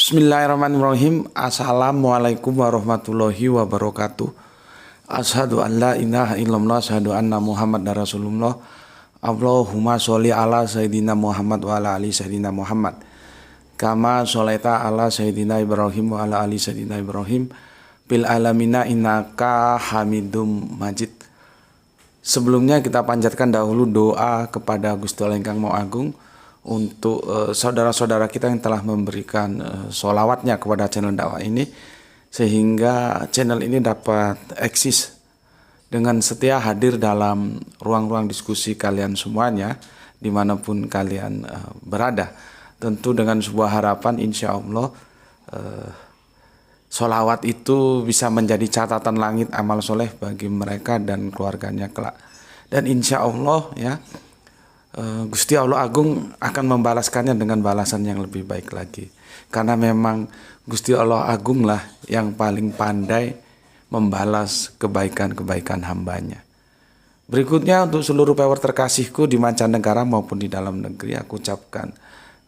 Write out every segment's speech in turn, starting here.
Bismillahirrahmanirrahim. Assalamualaikum warahmatullahi wabarakatuh. Asyhadu an la ilaha illallah, asyhadu anna Muhammad Rasulullah. Allahumma sholli ala sayyidina Muhammad wa ala ali sayyidina Muhammad. Kama sholaita ala sayyidina Ibrahim wa ala ali sayyidina Ibrahim bil alamina innaka Hamidum Majid. Sebelumnya kita panjatkan dahulu doa kepada Gusti Allah Ingkang Maha Agung untuk saudara-saudara kita yang telah memberikan sholawatnya kepada channel dakwah ini, sehingga channel ini dapat eksis dengan setia hadir dalam ruang-ruang diskusi kalian semuanya dimanapun kalian berada. Tentu dengan sebuah harapan insya Allah sholawat itu bisa menjadi catatan langit amal soleh bagi mereka dan keluarganya kelak. Dan insya Allah ya, Gusti Allah Agung akan membalaskannya dengan balasan yang lebih baik lagi. Karena memang Gusti Allah Agung lah yang paling pandai membalas kebaikan-kebaikan hambanya. Berikutnya untuk seluruh viewer terkasihku di mancanegara maupun di dalam negeri, aku ucapkan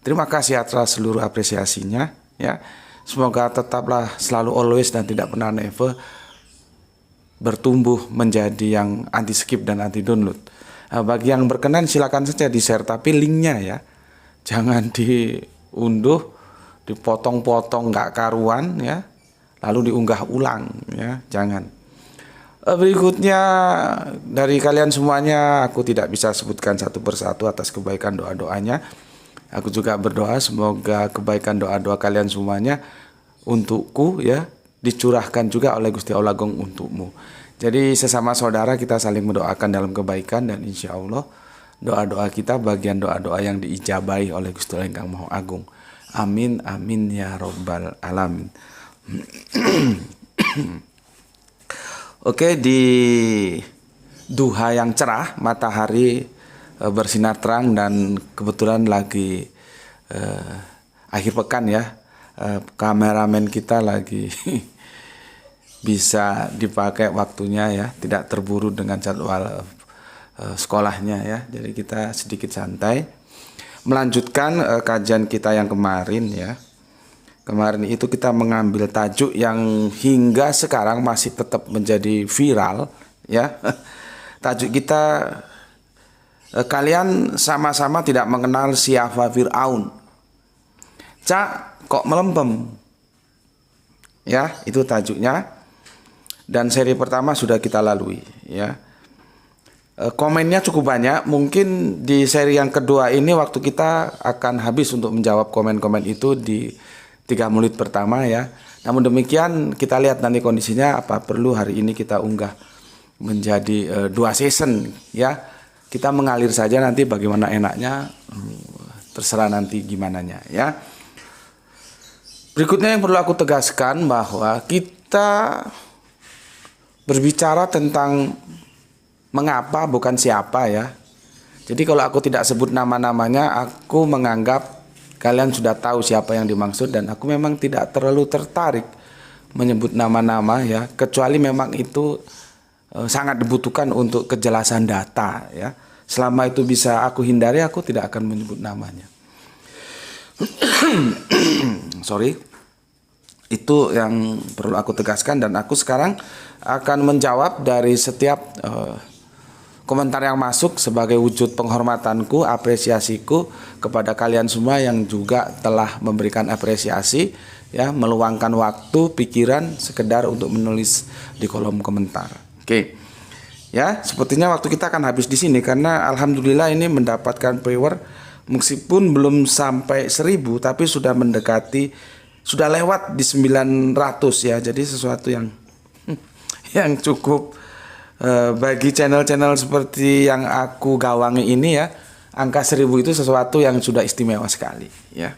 terima kasih atas seluruh apresiasinya ya. Semoga tetaplah selalu always dan tidak pernah never bertumbuh menjadi yang anti skip dan anti download. Bagi yang berkenan silakan saja di-share, tapi linknya ya jangan diunduh, dipotong-potong nggak karuan ya, lalu diunggah ulang ya, jangan. Berikutnya dari kalian semuanya aku tidak bisa sebutkan satu persatu atas kebaikan doa-doanya. Aku juga berdoa semoga kebaikan doa-doa kalian semuanya untukku ya dicurahkan juga oleh Gusti Allah Agung untukmu. Jadi sesama saudara kita saling mendoakan dalam kebaikan, dan insya Allah doa-doa kita bagian doa-doa yang diijabahi oleh Gusti Allah Ingkang Maha Agung. Amin amin ya robbal alamin. Oke, di duha yang cerah, matahari bersinar terang dan kebetulan lagi akhir pekan ya, kameramen kita lagi bisa dipakai waktunya ya, tidak terburu dengan jadwal sekolahnya ya. Jadi kita sedikit santai melanjutkan kajian kita yang kemarin ya. Kemarin itu kita mengambil tajuk yang hingga sekarang masih tetap menjadi viral ya. Tajuk kita kalian sama-sama tidak mengenal siapa Fir'aun. Cak kok melempem. Ya, itu tajuknya. Dan seri pertama sudah kita lalui ya. Komennya cukup banyak. Mungkin di seri yang kedua ini waktu kita akan habis untuk menjawab komen-komen itu di 3 menit pertama ya. Namun demikian kita lihat nanti kondisinya, apa perlu hari ini kita unggah menjadi 2 season ya. Kita mengalir saja, nanti bagaimana enaknya terserah nanti gimananya ya. Berikutnya yang perlu aku tegaskan bahwa kita berbicara tentang mengapa bukan siapa ya. Jadi kalau aku tidak sebut nama-namanya, aku menganggap kalian sudah tahu siapa yang dimaksud, dan aku memang tidak terlalu tertarik menyebut nama-nama ya, kecuali memang itu sangat dibutuhkan untuk kejelasan data ya. Selama itu bisa aku hindari, aku tidak akan menyebut namanya. Sorry. Itu yang perlu aku tegaskan, dan aku sekarang akan menjawab dari setiap komentar yang masuk sebagai wujud penghormatanku, apresiasiku kepada kalian semua yang juga telah memberikan apresiasi ya, meluangkan waktu, pikiran sekedar untuk menulis di kolom komentar. Oke. Ya, sepertinya waktu kita akan habis di sini karena alhamdulillah ini mendapatkan viewer meskipun belum sampai 1000 tapi sudah mendekati, sudah lewat di 900 ya. Jadi sesuatu yang cukup bagi channel-channel seperti yang aku gawangi ini ya. Angka 1000 itu sesuatu yang sudah istimewa sekali ya.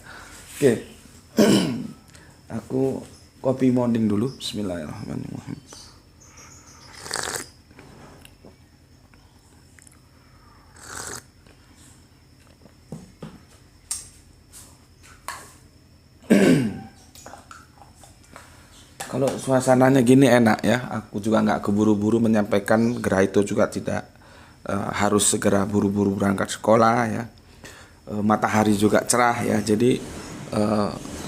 Oke. Aku kopi morning dulu. Bismillahirrahmanirrahim. Kalau suasananya gini enak ya, aku juga nggak keburu-buru menyampaikan, gerah itu juga tidak harus segera buru-buru berangkat sekolah ya. Matahari juga cerah ya, jadi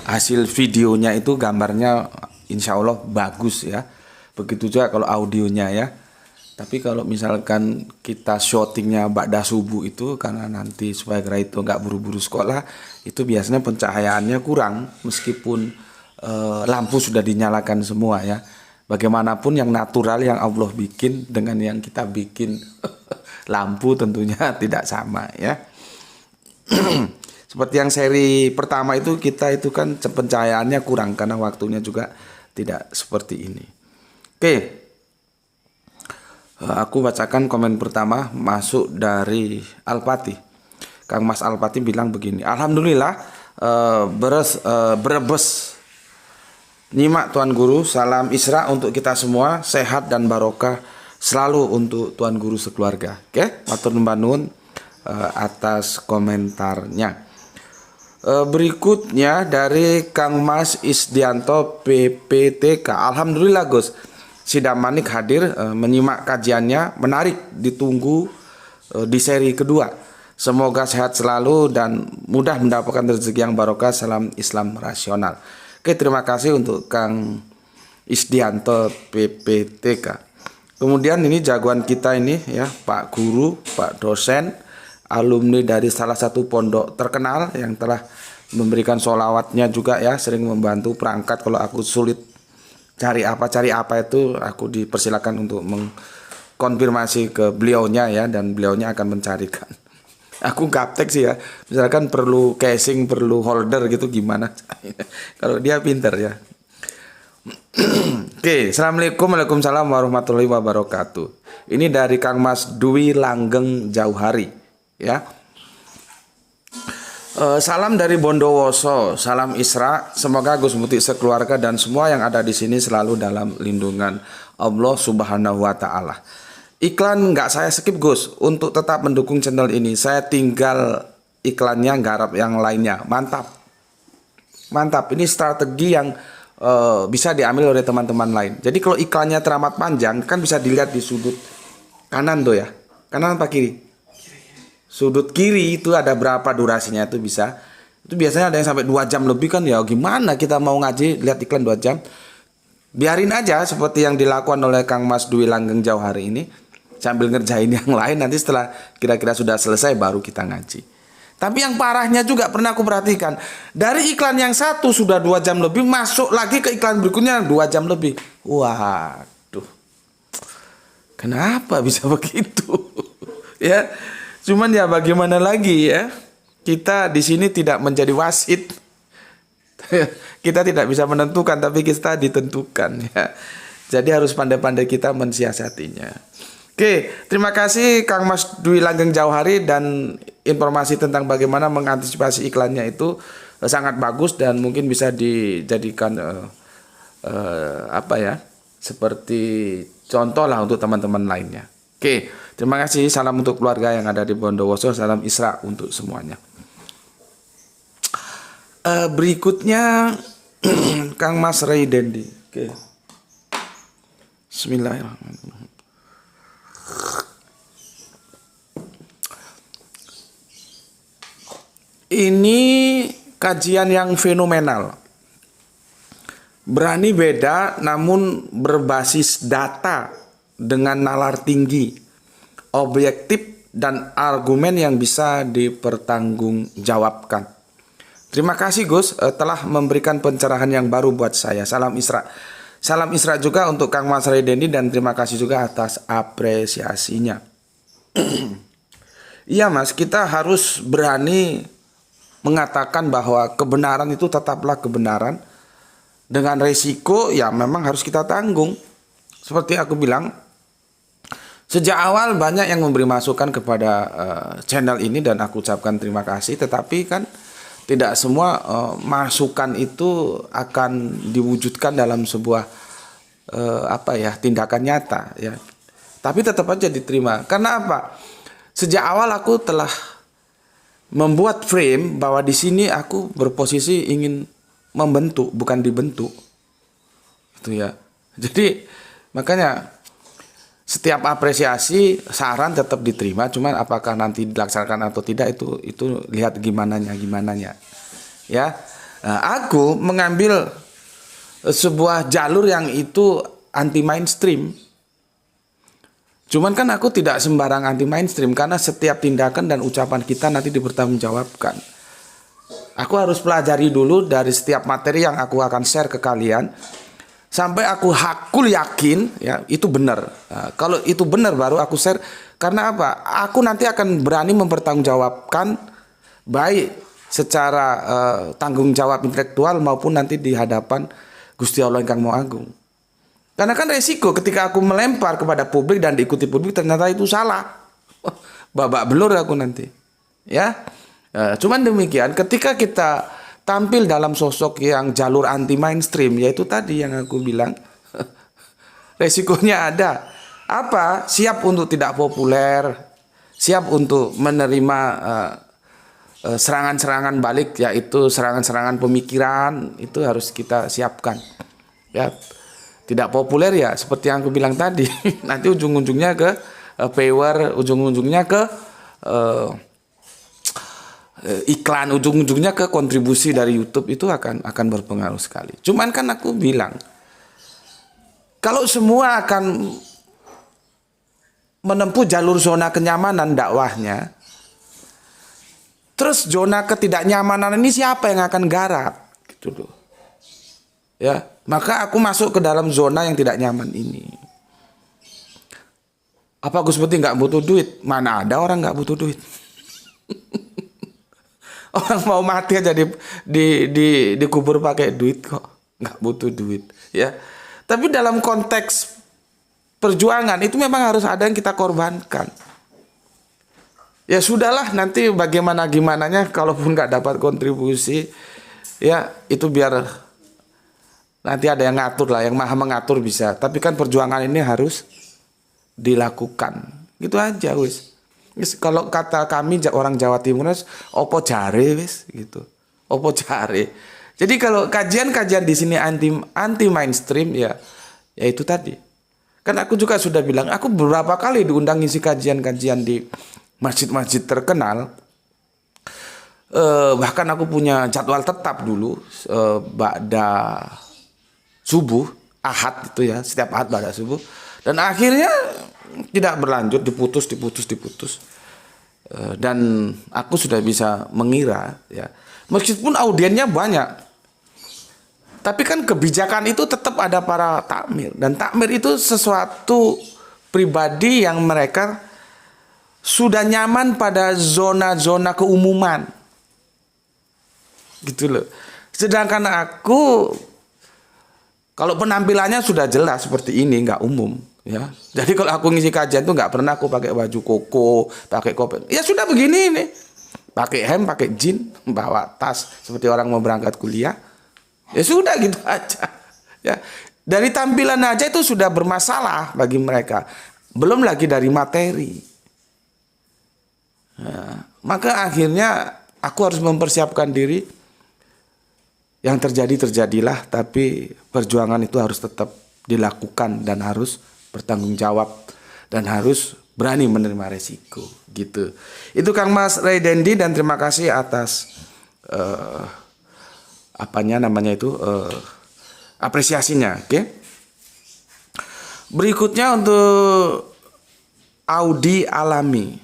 hasil videonya itu gambarnya insya Allah bagus ya. Begitu juga kalau audionya ya. Tapi kalau misalkan kita syutingnya ba'da subuh itu karena nanti supaya itu nggak buru-buru sekolah, itu biasanya pencahayaannya kurang meskipun lampu sudah dinyalakan semua ya. Bagaimanapun yang natural yang Allah bikin dengan yang kita bikin lampu tentunya tidak sama ya. Seperti yang seri pertama itu kita itu kan pencahayaannya kurang karena waktunya juga tidak seperti ini. Oke. Aku bacakan komen pertama masuk dari Alpati. Kang Mas Alpati bilang begini. Alhamdulillah Brebes nyimak Tuan Guru. Salam Isra untuk kita semua. Sehat dan barokah selalu untuk Tuan Guru sekeluarga. Oke, matur nuwun atas komentarnya. Berikutnya dari Kang Mas Isdianto PPTK. Alhamdulillah Gus, Sidam Manik hadir menyimak kajiannya, menarik, ditunggu di seri kedua. Semoga sehat selalu dan mudah mendapatkan rezeki yang barokah. Salam Islam rasional. Oke, terima kasih untuk Kang Isdianto PPTK. Kemudian ini jagoan kita ini ya, Pak Guru, Pak dosen, alumni dari salah satu pondok terkenal yang telah memberikan sholawatnya juga ya, sering membantu perangkat kalau aku sulit cari apa itu aku dipersilakan untuk mengkonfirmasi ke beliaunya ya, dan beliaunya akan mencarikan. Aku gaptek sih ya, misalkan perlu casing, perlu holder gitu gimana kalau dia pinter ya. Oke, assalamualaikum, waalaikumsalam warahmatullahi wabarakatuh. Ini dari Kang Mas Dwi Langgeng Jauhari ya. Salam dari Bondowoso, salam Isra. Semoga Gus Muti sekeluarga dan semua yang ada di sini selalu dalam lindungan Allah Subhanahu wa taala. Iklan nggak saya skip Gus, untuk tetap mendukung channel ini. Saya tinggal iklannya garap yang lainnya. Mantap. Mantap. Ini strategi yang bisa diambil oleh teman-teman lain. Jadi kalau iklannya teramat panjang kan bisa dilihat di sudut kanan tuh ya. Kanan apa kiri? Sudut kiri itu ada berapa durasinya itu bisa. Itu biasanya ada yang sampai 2 jam lebih kan ya. Gimana kita mau ngaji lihat iklan 2 jam? Biarin aja seperti yang dilakukan oleh Kang Mas Dwi Langgeng Jauhari ini. Sambil ngerjain yang lain, nanti setelah kira-kira sudah selesai baru kita ngaji. Tapi yang parahnya juga pernah aku perhatikan, dari iklan yang satu sudah 2 jam lebih, masuk lagi ke iklan berikutnya 2 jam lebih. Waduh, kenapa bisa begitu? Ya, cuman ya bagaimana lagi ya, kita di sini tidak menjadi wasit. Kita tidak bisa menentukan, tapi kita ditentukan ya. Jadi harus pandai-pandai kita mensiasatinya. Oke, terima kasih Kang Mas Dwi Langgeng Jauhari, dan informasi tentang bagaimana mengantisipasi iklannya itu sangat bagus dan mungkin bisa dijadikan apa ya, seperti contoh lah untuk teman-teman lainnya. Oke, terima kasih. Salam untuk keluarga yang ada di Bondowoso. Salam Isra untuk semuanya. Berikutnya Kang Mas Ray Dendi. Oke. Bismillahirrahmanirrahim. Ini kajian yang fenomenal. Berani beda namun berbasis data dengan nalar tinggi, objektif dan argumen yang bisa dipertanggungjawabkan. Terima kasih Gus telah memberikan pencerahan yang baru buat saya. Salam Isra. Salam Isra juga untuk Kang Mas Redeni dan terima kasih juga atas apresiasinya. Iya Mas, kita harus berani mengatakan bahwa kebenaran itu tetaplah kebenaran. Dengan resiko ya memang harus kita tanggung. Seperti aku bilang, sejak awal banyak yang memberi masukan kepada channel ini dan aku ucapkan terima kasih. Tetapi kan tidak semua masukan itu akan diwujudkan dalam sebuah tindakan nyata ya. Tapi tetap aja diterima. Karena apa? Sejak awal aku telah membuat frame bahwa di sini aku berposisi ingin membentuk bukan dibentuk. Itu ya. Jadi makanya setiap apresiasi, saran tetap diterima, cuman apakah nanti dilaksanakan atau tidak itu lihat gimananya. Ya. Nah, aku mengambil sebuah jalur yang itu anti mainstream. Cuman kan aku tidak sembarang anti mainstream karena setiap tindakan dan ucapan kita nanti dipertanggungjawabkan. Aku harus pelajari dulu dari setiap materi yang aku akan share ke kalian sampai aku yakin ya itu benar. Nah, kalau itu benar baru aku share. Karena apa? Aku nanti akan berani mempertanggungjawabkan baik secara tanggung jawab intelektual maupun nanti di hadapan Gusti Allah Ingkang Maha Agung. Karena kan resiko ketika aku melempar kepada publik dan diikuti publik ternyata itu salah. Babak belur aku nanti. Ya. Cuman demikian ketika kita tampil dalam sosok yang jalur anti mainstream yaitu tadi yang aku bilang resikonya ada. Apa? Siap untuk tidak populer, siap untuk menerima serangan-serangan balik yaitu serangan-serangan pemikiran itu harus kita siapkan ya. Tidak populer ya seperti yang aku bilang tadi nanti ujung-ujungnya ke viewer, ujung-ujungnya ke iklan, ujung-ujungnya ke kontribusi dari YouTube itu akan berpengaruh sekali. Cuman kan aku bilang kalau semua akan menempuh jalur zona kenyamanan dakwahnya, terus zona ketidaknyamanan ini siapa yang akan garap? Gitu loh. Ya, maka aku masuk ke dalam zona yang tidak nyaman ini. Apa Gus Putih nggak butuh duit? Mana ada orang nggak butuh duit? Orang mau mati aja dikubur pakai duit kok, nggak butuh duit. Ya, tapi dalam konteks perjuangan itu memang harus ada yang kita korbankan. Ya sudahlah nanti bagaimana gimananya kalaupun nggak dapat kontribusi ya itu biar nanti ada yang ngatur lah, yang maha mengatur bisa. Tapi kan perjuangan ini harus dilakukan. Gitu aja wis. Kalau kata kami orang Jawa Timur opo jare wis gitu. Opo jare. Jadi kalau kajian-kajian di sini anti mainstream ya itu tadi. Kan aku juga sudah bilang, aku beberapa kali diundang ngisi kajian-kajian di masjid-masjid terkenal. Bahkan aku punya jadwal tetap dulu ba'da subuh, Ahad itu ya, setiap Ahad ba'da subuh. Dan akhirnya tidak berlanjut, diputus. Dan aku sudah bisa mengira ya. Meskipun audiennya banyak. Tapi kan kebijakan itu tetap ada para takmir. Dan takmir itu sesuatu pribadi yang mereka sudah nyaman pada zona-zona keumuman. Gitu loh. Sedangkan aku, kalau penampilannya sudah jelas seperti ini, nggak umum. Ya. Jadi kalau aku ngisi kajian tuh nggak pernah aku pakai baju koko, pakai kopi. Ya sudah begini nih. Pakai hem, pakai jin, bawa tas seperti orang mau berangkat kuliah. Ya sudah gitu aja. Ya, dari tampilan aja itu sudah bermasalah bagi mereka. Belum lagi dari materi. Nah, maka akhirnya aku harus mempersiapkan diri. Yang terjadilah, tapi perjuangan itu harus tetap dilakukan dan harus bertanggung jawab dan harus berani menerima resiko gitu. Itu Kang Mas Ray Dendi dan terima kasih atas apresiasinya. Oke. Berikutnya untuk Audi Alami.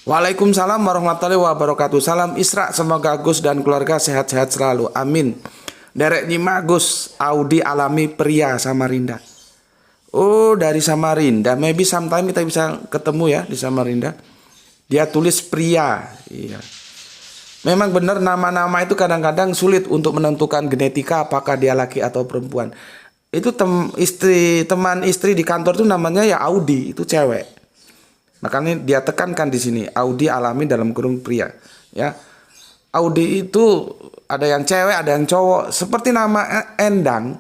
Waalaikumsalam warahmatullahi wabarakatuh. Salam Isra, semoga Gus dan keluarga sehat-sehat selalu. Amin. Derek nyimak Gus, Audi Alami pria Samarinda. Oh, dari Samarinda. Maybe sometime kita bisa ketemu ya di Samarinda. Dia tulis pria. Iya. Memang benar nama-nama itu kadang-kadang sulit untuk menentukan genetika apakah dia laki atau perempuan. Itu teman istri di kantor itu namanya ya Audi, itu cewek. Makanya dia tekankan di sini Audi Alami dalam kurung pria, ya. Audi itu ada yang cewek, ada yang cowok. Seperti nama Endang.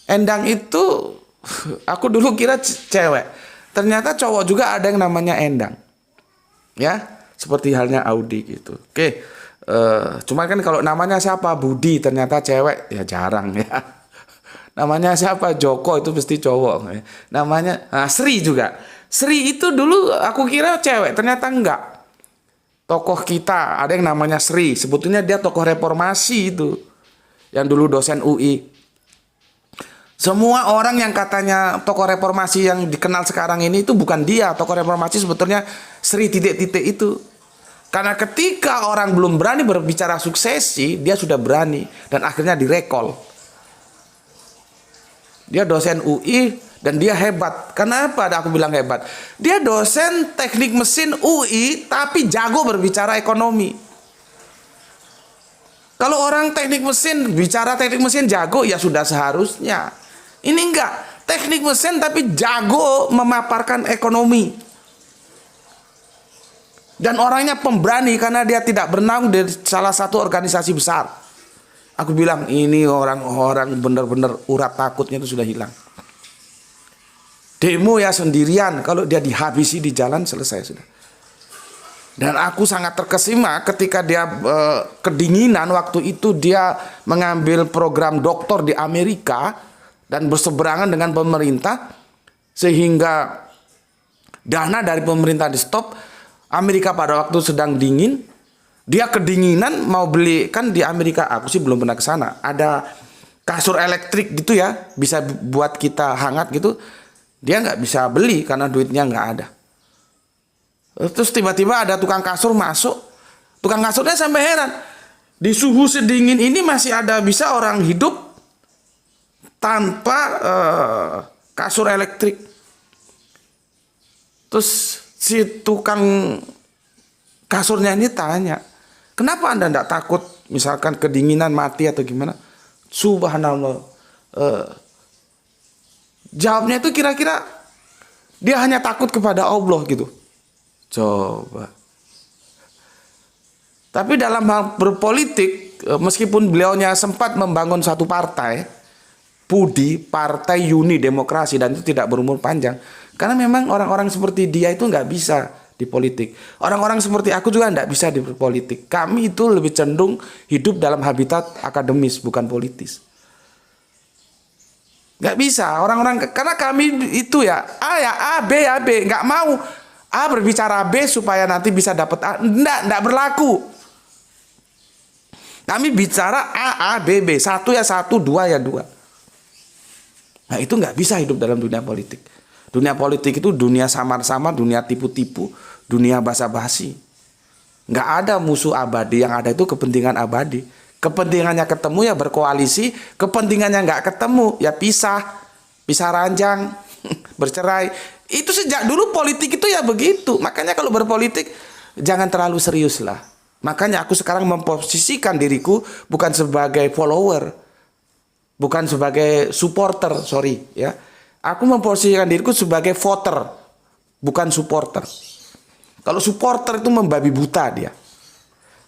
Endang itu aku dulu kira cewek. Ternyata cowok juga ada yang namanya Endang. Ya. Seperti halnya Audi gitu. Oke, cuma kan kalau namanya siapa Budi ternyata cewek ya jarang ya. Namanya siapa Joko itu pasti cowok. Namanya Sri juga. Sri itu dulu aku kira cewek ternyata enggak. tokoh kita, ada yang namanya Sri. Sebetulnya dia tokoh reformasi itu, yang dulu dosen UI. Semua orang yang katanya tokoh reformasi yang dikenal sekarang ini itu bukan dia. Tokoh reformasi sebetulnya Sri titik-titik itu. Karena ketika orang belum berani berbicara suksesi, dia sudah berani. Dan akhirnya direkol. Dia dosen UI dan dia hebat. Kenapa aku bilang hebat? Dia dosen teknik mesin UI tapi jago berbicara ekonomi. Kalau orang teknik mesin bicara teknik mesin jago, ya sudah seharusnya. Ini enggak, teknik mesin tapi jago memaparkan ekonomi. Dan orangnya pemberani karena dia tidak bernaung di salah satu organisasi besar. Aku bilang ini orang-orang benar-benar urat takutnya itu sudah hilang. Demo ya sendirian, kalau dia dihabisi di jalan selesai sudah. Dan aku sangat terkesima ketika dia kedinginan waktu itu dia mengambil program doktor di Amerika dan berseberangan dengan pemerintah sehingga dana dari pemerintah di stop. Amerika pada waktu sedang dingin, dia kedinginan mau beli, kan di Amerika aku sih belum pernah ke sana. Ada kasur elektrik gitu ya, bisa buat kita hangat gitu. Dia nggak bisa beli karena duitnya nggak ada. Terus tiba-tiba ada tukang kasur masuk. Tukang kasurnya sampai heran. Di suhu sedingin ini masih ada bisa orang hidup tanpa kasur elektrik. Terus si tukang kasurnya ini tanya, kenapa Anda tidak takut misalkan kedinginan mati atau gimana? Subhanallah. Jawabnya itu kira-kira dia hanya takut kepada Allah gitu. Coba. Tapi dalam hal berpolitik, meskipun beliaunya sempat membangun satu partai, PUDI, Partai Uni Demokrasi, dan itu tidak berumur panjang. Karena memang orang-orang seperti dia itu nggak bisa di politik. Orang-orang seperti aku juga nggak bisa di politik. Kami itu lebih cenderung hidup dalam habitat akademis, bukan politis. Nggak bisa. Orang-orang, karena kami itu ya A, B, nggak mau A berbicara B supaya nanti bisa dapat A. Nggak berlaku. Kami bicara A, B. Satu ya satu, dua ya dua. Nah itu nggak bisa hidup dalam dunia politik. Dunia politik itu dunia samar-samar, dunia tipu-tipu, dunia basa-basi. Nggak ada musuh abadi, yang ada itu kepentingan abadi. Kepentingannya ketemu ya berkoalisi, kepentingannya nggak ketemu ya pisah ranjang, bercerai. Itu sejak dulu politik itu ya begitu. Makanya kalau berpolitik jangan terlalu serius lah. Makanya aku sekarang memposisikan diriku bukan sebagai follower, bukan sebagai supporter, ya. Aku memposisikan diriku sebagai voter, bukan supporter. Kalau supporter itu membabi buta dia.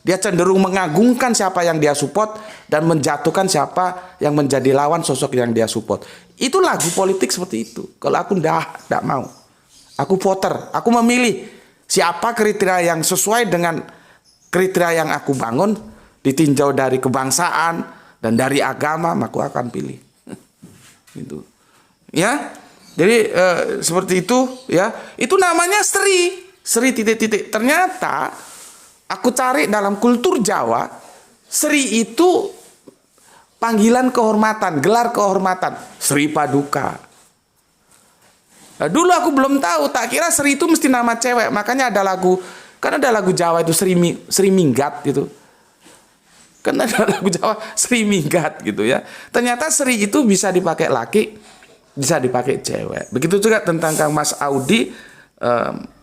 Dia cenderung mengagungkan siapa yang dia support dan menjatuhkan siapa yang menjadi lawan sosok yang dia support. Itu lagu politik seperti itu. Kalau aku enggak mau. Aku voter, aku memilih siapa kriteria yang sesuai dengan kriteria yang aku bangun, ditinjau dari kebangsaan dan dari agama, maka aku akan pilih. Gitu. Ya. Jadi seperti itu ya. Itu namanya Sri titik-titik. Ternyata aku cari dalam kultur Jawa, Sri itu panggilan kehormatan, gelar kehormatan, Sri Paduka. Nah, dulu aku belum tahu, tak kira Sri itu mesti nama cewek. Makanya ada lagu, kan ada lagu Jawa itu Sri Minggat gitu. Kan ada lagu Jawa Sri Minggat gitu ya. Ternyata Sri itu bisa dipakai laki, bisa dipakai cewek. Begitu juga tentang Kang Mas Audi.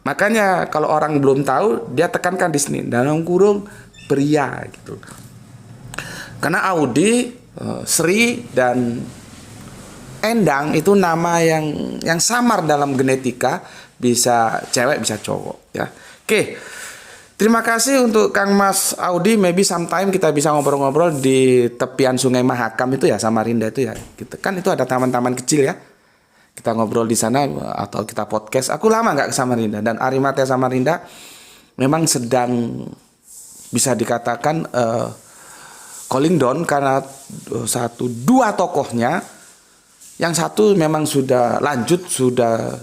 Makanya kalau orang belum tahu, dia tekankan di sini dalam kurung pria gitu. Karena Audi, Sri dan Endang itu nama yang samar dalam genetika, bisa cewek bisa cowok ya. Oke. Terima kasih untuk Kang Mas Audi. Maybe sometime kita bisa ngobrol-ngobrol di tepian Sungai Mahakam itu ya, Samarinda itu ya. Gitu. Kan itu ada taman-taman kecil ya. Kita ngobrol di sana atau kita podcast. Aku lama nggak ke Samarinda, dan Arimate Samarinda memang sedang bisa dikatakan calling down karena dua tokohnya. Yang satu memang sudah lanjut, sudah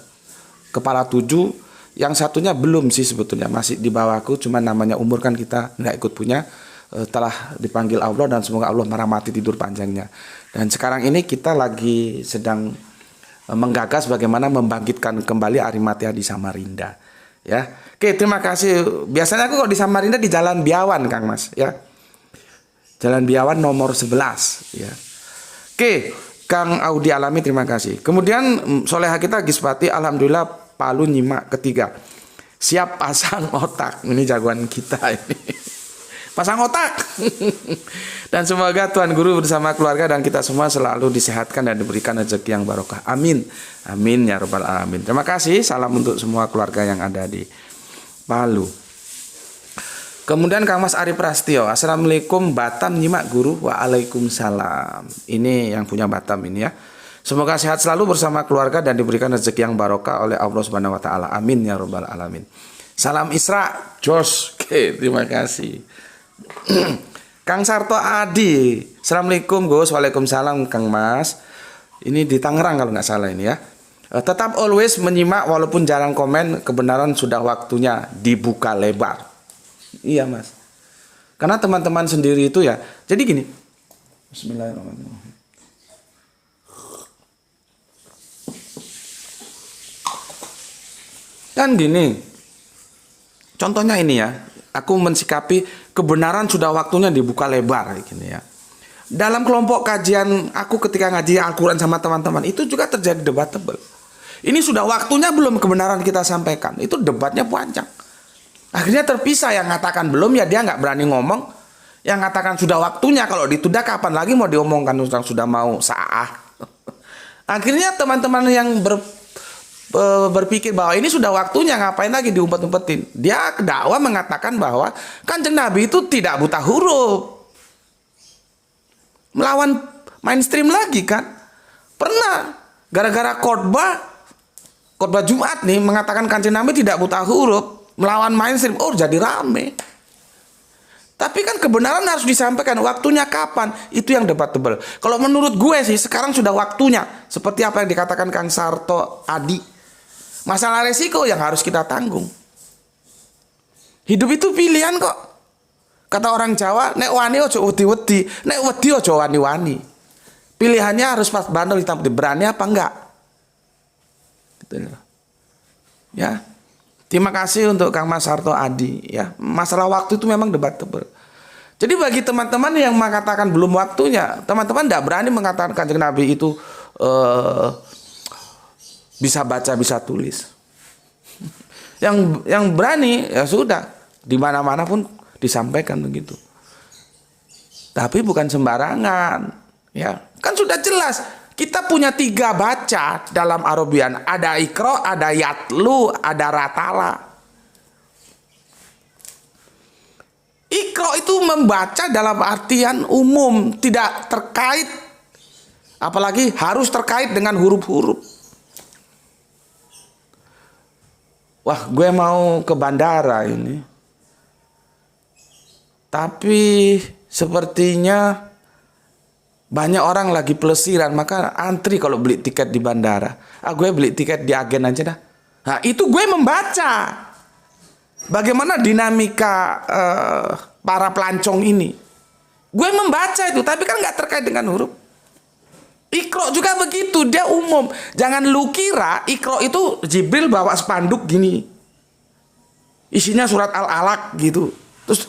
kepala 7. Yang satunya belum sih sebetulnya, masih di bawahku, cuma namanya umur kan kita nggak ikut punya. Telah dipanggil Allah dan semoga Allah merahmati tidur panjangnya. Dan sekarang ini kita lagi sedang menggagas bagaimana membangkitkan kembali Arimatea di Samarinda. Ya, oke, terima kasih. Biasanya aku kalau di Samarinda di Jalan Biawan, Kang Mas. Ya, Jalan Biawan nomor 11. Ya, oke, Kang Audi Alami, terima kasih. Kemudian Soleha kita Gispati, alhamdulillah Palu nyimak ketiga. Siap pasang otak. Ini jagoan kita ini. Pasang otak. Dan semoga Tuhan Guru bersama keluarga dan kita semua selalu disehatkan dan diberikan rezeki yang barokah. Amin. Amin ya rabbal alamin. Terima kasih. Salam untuk semua keluarga yang ada di Palu. Kemudian Kang Mas Ari Prastio. Assalamualaikum Batam nyimak Guru. Waalaikumsalam. Ini yang punya Batam ini ya. Semoga sehat selalu bersama keluarga dan diberikan rezeki yang barokah oleh Allah Subhanahu wa taala. Amin ya rabbal alamin. Salam Isra, Jos. Oke, terima kasih. Kang Sarto Adi. Assalamualaikum Gus. Waalaikumsalam Kang Mas. Ini di Tangerang kalau nggak salah ini ya. Tetap always menyimak walaupun jarang komen, kebenaran sudah waktunya dibuka lebar. Iya Mas. Karena teman-teman sendiri itu ya. Jadi gini. Bismillahirrahmanirrahim. Kan gini, contohnya ini ya, aku mensikapi kebenaran sudah waktunya dibuka lebar gini ya. Dalam kelompok kajian aku ketika ngaji Al-Quran sama teman-teman itu juga terjadi debat tebal. Ini sudah waktunya belum kebenaran kita sampaikan, itu debatnya panjang. Akhirnya terpisah, yang mengatakan belum ya dia nggak berani ngomong, yang mengatakan sudah waktunya, kalau ditunda kapan lagi mau diomongkan, sudah mau sa'ah. Akhirnya teman-teman yang berpikir bahwa ini sudah waktunya, ngapain lagi diumpet-umpetin. Dia dakwah mengatakan bahwa Kanjeng Nabi itu tidak buta huruf, melawan mainstream lagi kan. Pernah gara-gara khotbah Jumat nih mengatakan Kanjeng Nabi tidak buta huruf, melawan mainstream, oh jadi rame. Tapi kan kebenaran harus disampaikan, waktunya kapan, itu yang debat tebal. Kalau menurut gue sih sekarang sudah waktunya, seperti apa yang dikatakan Kang Sarto Adi. Masalah resiko yang harus kita tanggung. Hidup itu pilihan kok. Kata orang Jawa, nek wani ojo wedi-wedi, nek wedi ojo wani-wani. Pilihannya harus pas bandel hitam putih, berani apa enggak? Gitu. Ya. Terima kasih untuk Kang Mas Sarto Adi ya. Masalah waktu itu memang debat tebal. Jadi bagi teman-teman yang mengatakan belum waktunya, teman-teman tidak berani mengatakan Kanjeng Nabi itu bisa baca, bisa tulis. Yang berani ya sudah, di mana-mana pun disampaikan begitu. Tapi bukan sembarangan, ya. Kan sudah jelas, kita punya 3 baca dalam Arabian. Ada Iqra, ada Yatlu, ada Ratala. Iqra itu membaca dalam artian umum, tidak terkait, apalagi harus terkait dengan huruf-huruf. Wah, gue mau ke bandara ini. Tapi sepertinya banyak orang lagi pelesiran, maka antri kalau beli tiket di bandara. Gue beli tiket di agen aja dah. Nah, itu gue membaca bagaimana dinamika para pelancong ini. Gue membaca itu, tapi kan nggak terkait dengan huruf. Iqra juga begitu, dia umum. Jangan lu kira Iqra itu Jibril bawa spanduk gini, isinya surat Al-Alaq gitu. Terus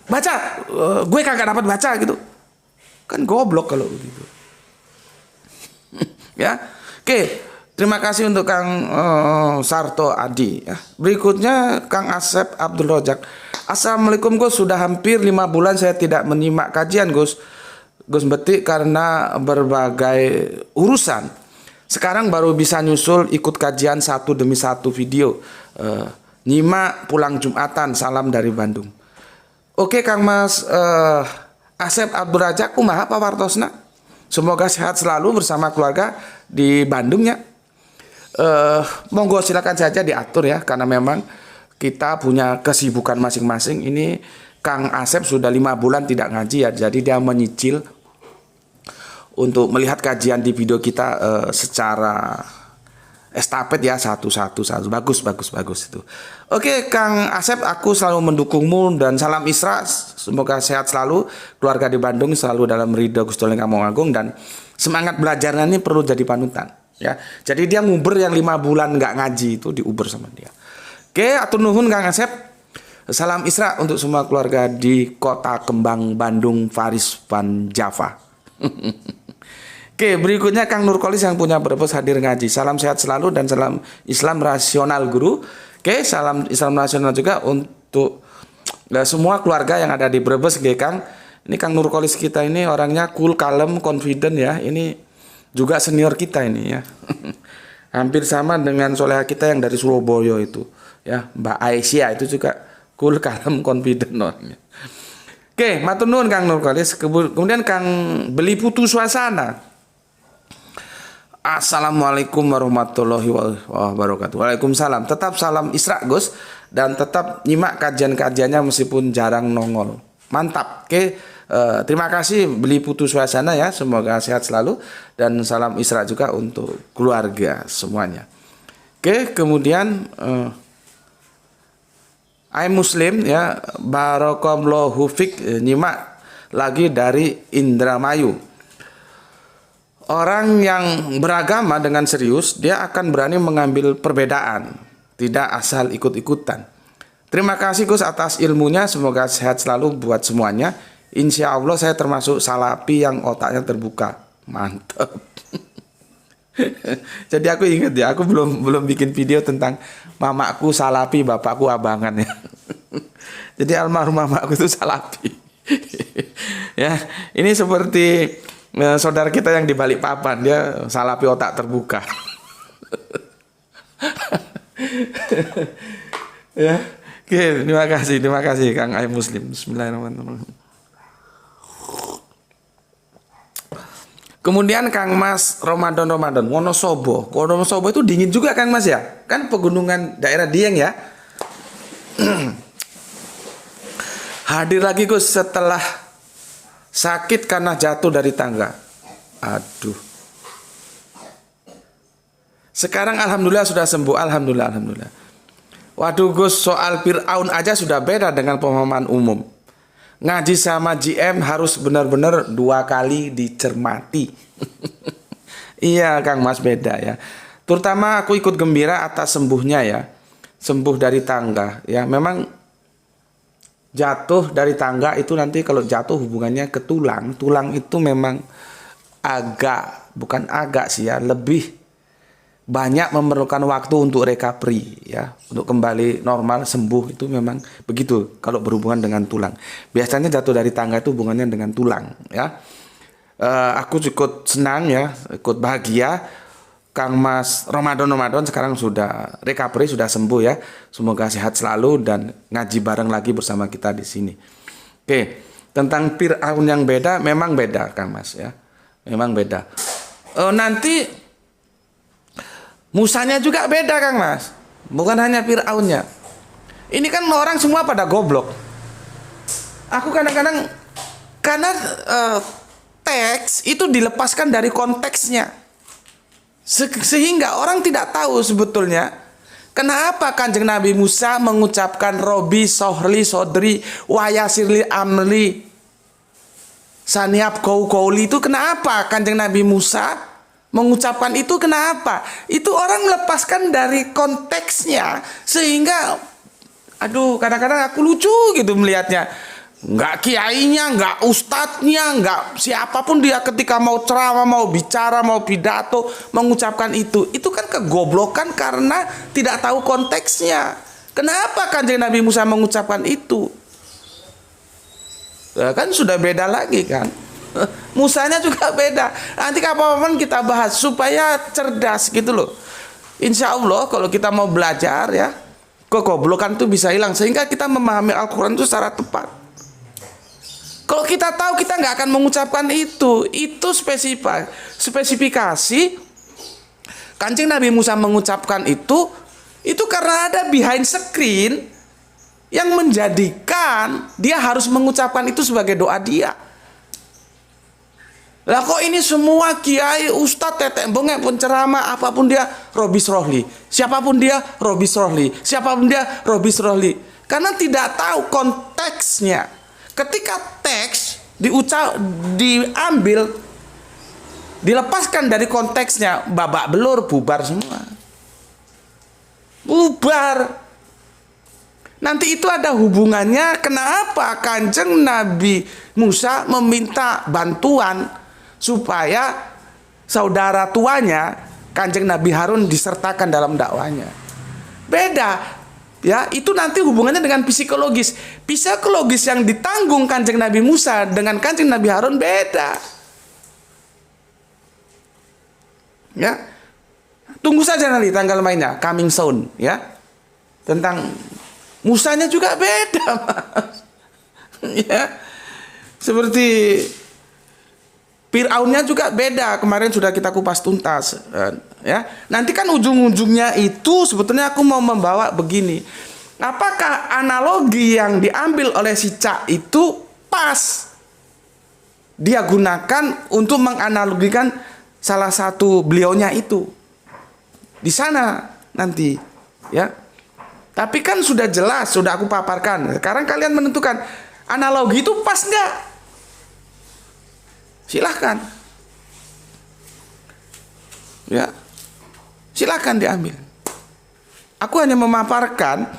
baca, gue kagak dapat baca gitu. Kan goblok kalau begitu. Ya. Oke, terima kasih untuk Kang Sarto Adi ya. Berikutnya Kang Asep Abdul Rojak. Assalamualaikum Gus, sudah hampir 5 bulan saya tidak menyimak kajian Gus Betik karena berbagai urusan. Sekarang baru bisa nyusul ikut kajian satu demi satu video. Nyimak pulang Jumatan, salam dari Bandung. Oke Kang Mas Asep Abdul Rajak, kumaha Pak Wartosna? Semoga sehat selalu bersama keluarga di Bandung ya. Monggo silakan saja diatur ya, karena memang kita punya kesibukan masing-masing. Ini Kang Asep sudah 5 bulan tidak ngaji ya, jadi dia menyicil untuk melihat kajian di video kita secara estafet ya, satu. Bagus itu. Oke, Kang Asep, aku selalu mendukungmu dan salam Isra. Semoga sehat selalu, keluarga di Bandung selalu dalam ridho Gusti Allah Kang Agung, dan semangat belajarnya ini perlu jadi panutan ya. Jadi dia nguber yang 5 bulan nggak ngaji itu diuber sama dia. Oke, atur nuhun Kang Asep. Salam Isra untuk semua keluarga di Kota Kembang Bandung, Faris Van Java. Oke, berikutnya Kang Nurkolis yang punya Brebes hadir ngaji. Salam sehat selalu dan salam Islam rasional guru. Oke, salam Islam rasional juga untuk semua keluarga yang ada di Brebes, Kang. Ini Kang Nurkolis kita ini orangnya cool, kalem, confident ya. Ini juga senior kita ini ya. Hampir sama dengan soleha kita yang dari Surabaya itu ya, Mbak Aisyah itu juga cool, kalem, confident orangnya. Oke, matur nuwun Kang Nurkolis. Kemudian Kang Beli Putu Suasana. Assalamualaikum warahmatullahi wabarakatuh. Waalaikumsalam. Tetap salam Isra Gus, dan tetap nyimak kajian-kajiannya meskipun jarang nongol. Mantap. Oke, terima kasih Beli Putu Suasana ya. Semoga sehat selalu dan salam Isra juga untuk keluarga semuanya. Oke, kemudian Muslim ya, Barakallahu fik, nyimak lagi dari Indramayu. Orang yang beragama dengan serius, dia akan berani mengambil perbedaan, tidak asal ikut-ikutan. Terima kasih Gus atas ilmunya, semoga sehat selalu buat semuanya. Insya Allah saya termasuk salapi yang otaknya terbuka. Mantap. Jadi aku ingat ya, aku belum bikin video tentang mamaku salapi, bapakku abangan ya. Jadi almarhum mamaku itu salapi. Ya, ini seperti saudara kita yang di Balikpapan, dia salapi otak terbuka. Ya, oke, terima kasih Kang Ai Muslim. Bismillahirrahmanirrahim. Kemudian Kang Mas Ramadan Wonosobo itu dingin juga Kang Mas ya, kan pegunungan daerah Dieng ya. Hadir lagi Gus setelah sakit karena jatuh dari tangga. Aduh. Sekarang alhamdulillah sudah sembuh. Alhamdulillah. Waduh Gus, soal Fir'aun aja sudah beda dengan pemahaman umum. Ngaji sama GM harus benar-benar 2 kali dicermati. Iya Kang Mas, beda ya. Terutama aku ikut gembira atas sembuhnya ya. Sembuh dari tangga ya. Memang jatuh dari tangga itu nanti kalau jatuh hubungannya ke tulang. Tulang itu memang bukan agak sih ya, lebih banyak memerlukan waktu untuk recovery ya, untuk kembali normal, sembuh itu memang begitu kalau berhubungan dengan tulang. Biasanya jatuh dari tangga itu hubungannya dengan tulang ya. Aku cukup senang ya, ikut bahagia Kang Mas Ramadan sekarang sudah recovery, sudah sembuh ya. Semoga sehat selalu dan ngaji bareng lagi bersama kita di sini. Oke, tentang Fir'aun yang beda, memang beda Kang Mas ya. Memang beda. Nanti Musanya juga beda Kang Mas. Bukan hanya Fir'aunnya. Ini kan orang semua pada goblok. Aku kadang-kadang karena teks itu dilepaskan dari konteksnya. Sehingga orang tidak tahu sebetulnya kenapa Kanjeng Nabi Musa mengucapkan Robi Sohli Sodri Wayasirli Amli Saniap Kouli itu. Kenapa Kanjeng Nabi Musa mengucapkan itu? Kenapa? Itu orang melepaskan dari konteksnya. Sehingga kadang-kadang aku lucu gitu melihatnya. Nggak kiainya, nggak ustadznya, nggak siapapun dia ketika mau ceramah, mau bicara, mau pidato, mengucapkan itu kan kegoblokan karena tidak tahu konteksnya. Kenapa Kanjeng Nabi Musa mengucapkan itu? Kan sudah beda lagi kan. Musanya juga beda. Nanti kapan-kapan kita bahas supaya cerdas gitu loh. Insya Allah kalau kita mau belajar ya, kegoblokan itu bisa hilang sehingga kita memahami Al-Quran itu secara tepat. Kalau kita tahu, kita nggak akan mengucapkan itu. Itu spesifikasi Kanjeng Nabi Musa mengucapkan itu karena ada behind screen yang menjadikan dia harus mengucapkan itu sebagai doa dia. Lah kok ini semua kiai, ustadz, tetek bengek, penceramah, apapun dia, Robis Rohli. Siapapun dia, Robis Rohli. Siapapun dia, Robis Rohli. Karena tidak tahu konteksnya. Ketika teks diambil, dilepaskan dari konteksnya, babak belur, bubar semua. Bubar. Nanti itu ada hubungannya kenapa Kanjeng Nabi Musa meminta bantuan supaya saudara tuanya Kanjeng Nabi Harun disertakan dalam dakwanya. Beda, ya, itu nanti hubungannya dengan psikologis. Psikologis yang ditanggung Kanjeng Nabi Musa dengan Kanjeng Nabi Harun beda. Ya. Tunggu saja nanti tanggal mainnya, coming soon, ya. Tentang Musanya juga beda, Mas. Ya. Seperti Fir'aunnya juga beda. Kemarin sudah kita kupas tuntas, ya. Nanti kan ujung-ujungnya itu sebetulnya aku mau membawa begini. Apakah analogi yang diambil oleh si Cak itu pas dia gunakan untuk menganalogikan salah satu beliaunya itu di sana nanti, ya. Tapi kan sudah jelas, sudah aku paparkan. Sekarang kalian menentukan analogi itu pas nggak? Silahkan, ya, silahkan diambil. Aku hanya memaparkan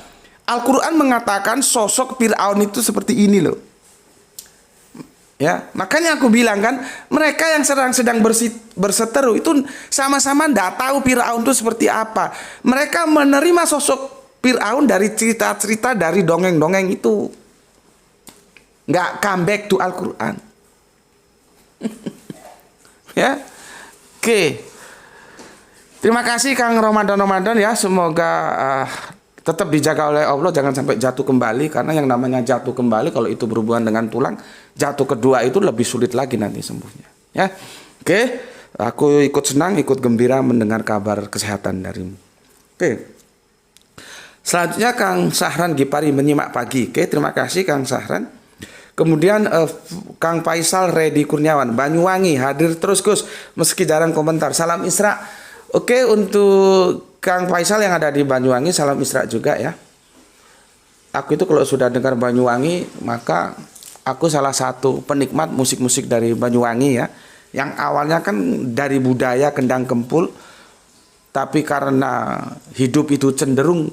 Al-Quran mengatakan sosok Fir'aun itu seperti ini loh. Ya, makanya aku bilang kan, mereka yang sedang berseteru itu sama-sama nggak tahu Fir'aun itu seperti apa. Mereka menerima sosok Fir'aun dari cerita-cerita dari dongeng-dongeng itu. Nggak come back to Al-Quran. Ya, oke. Terima kasih Kang Ramadan ya. Semoga tetap dijaga oleh Allah, jangan sampai jatuh kembali. Karena yang namanya jatuh kembali, kalau itu berhubungan dengan tulang, jatuh kedua itu lebih sulit lagi nanti sembuhnya. Ya, oke. Aku ikut senang, ikut gembira mendengar kabar kesehatan darimu. Oke. Selanjutnya Kang Sahran Gipari menyimak pagi. Oke, terima kasih Kang Sahran. Kemudian Kang Faisal Redi Kurniawan Banyuwangi hadir terus Gus meski jarang komentar. Salam Isra. Oke, untuk Kang Faisal yang ada di Banyuwangi, salam Isra juga ya. Aku itu kalau sudah dengar Banyuwangi, maka aku salah satu penikmat musik-musik dari Banyuwangi ya. Yang awalnya kan dari budaya kendang kempul, tapi karena hidup itu cenderung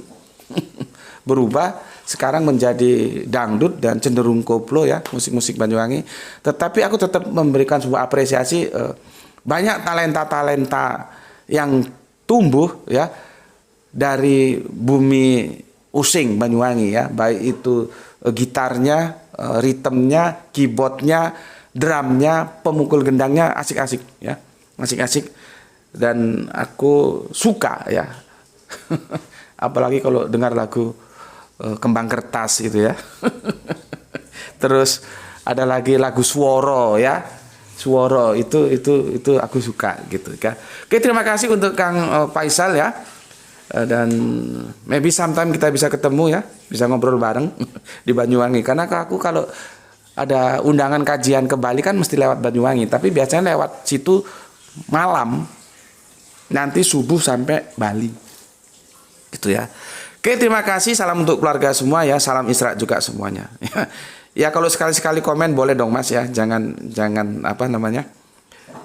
berubah, sekarang menjadi dangdut dan cenderung koplo ya, musik-musik Banyuwangi. Tetapi aku tetap memberikan sebuah apresiasi, banyak talenta-talenta yang tumbuh ya dari bumi Using Banyuwangi ya, baik itu gitarnya, ritmenya, keyboardnya, drumnya, pemukul gendangnya asik-asik ya, asik-asik, dan aku suka ya. Apalagi kalau dengar lagu Kembang Kertas gitu ya. Terus ada lagi lagu Sworo ya. Sworo itu aku suka gitu kan. Oke, terima kasih untuk Kang Faisal ya. Dan maybe sometime kita bisa ketemu ya, bisa ngobrol bareng di Banyuwangi. Karena aku kalau ada undangan kajian ke Bali kan mesti lewat Banyuwangi, tapi biasanya lewat situ malam, nanti subuh sampai Bali. Gitu ya. Oke, terima kasih. Salam untuk keluarga semua ya. Salam Isra juga semuanya. Ya kalau sekali-sekali komen boleh dong Mas ya. Jangan apa namanya?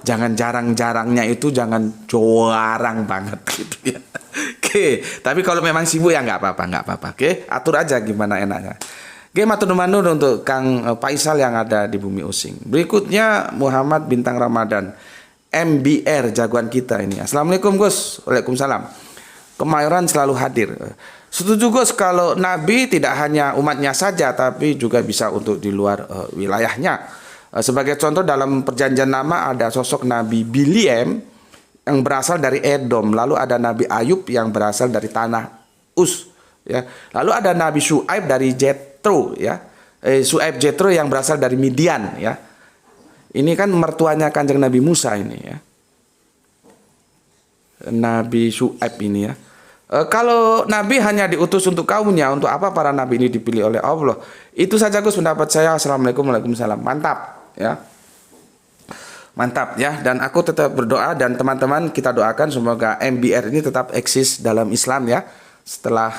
Jangan jarang-jarangnya itu, jangan jarang banget gitu ya. Oke, tapi kalau memang sibuk ya nggak apa-apa. Oke, atur aja gimana enaknya. Oke, matur nuwun untuk Kang Faisal yang ada di Bumi Using. Berikutnya Muhammad Bintang Ramadan, MBR jagoan kita ini. Assalamualaikum Gus. Waalaikumsalam. Kemayoran selalu hadir. Setuju Gus, kalau Nabi tidak hanya umatnya saja, tapi juga bisa untuk di luar wilayahnya. Sebagai contoh dalam perjanjian lama ada sosok Nabi Biliem yang berasal dari Edom. Lalu ada Nabi Ayub yang berasal dari tanah Us. Ya. Lalu ada Nabi Syuaib dari Jetro. Ya. Syuaib Jetro yang berasal dari Midian. Ya. Ini kan mertuanya Kanjeng Nabi Musa ini ya. Nabi Syuaib ini ya. Kalau Nabi hanya diutus untuk kaumnya, untuk apa para Nabi ini dipilih oleh Allah? Itu saja Gus pendapat saya. Assalamualaikum warahmatullahi wabarakatuh. Mantap ya. Mantap ya, dan aku tetap berdoa dan teman-teman kita doakan semoga MBR ini tetap eksis dalam Islam ya. Setelah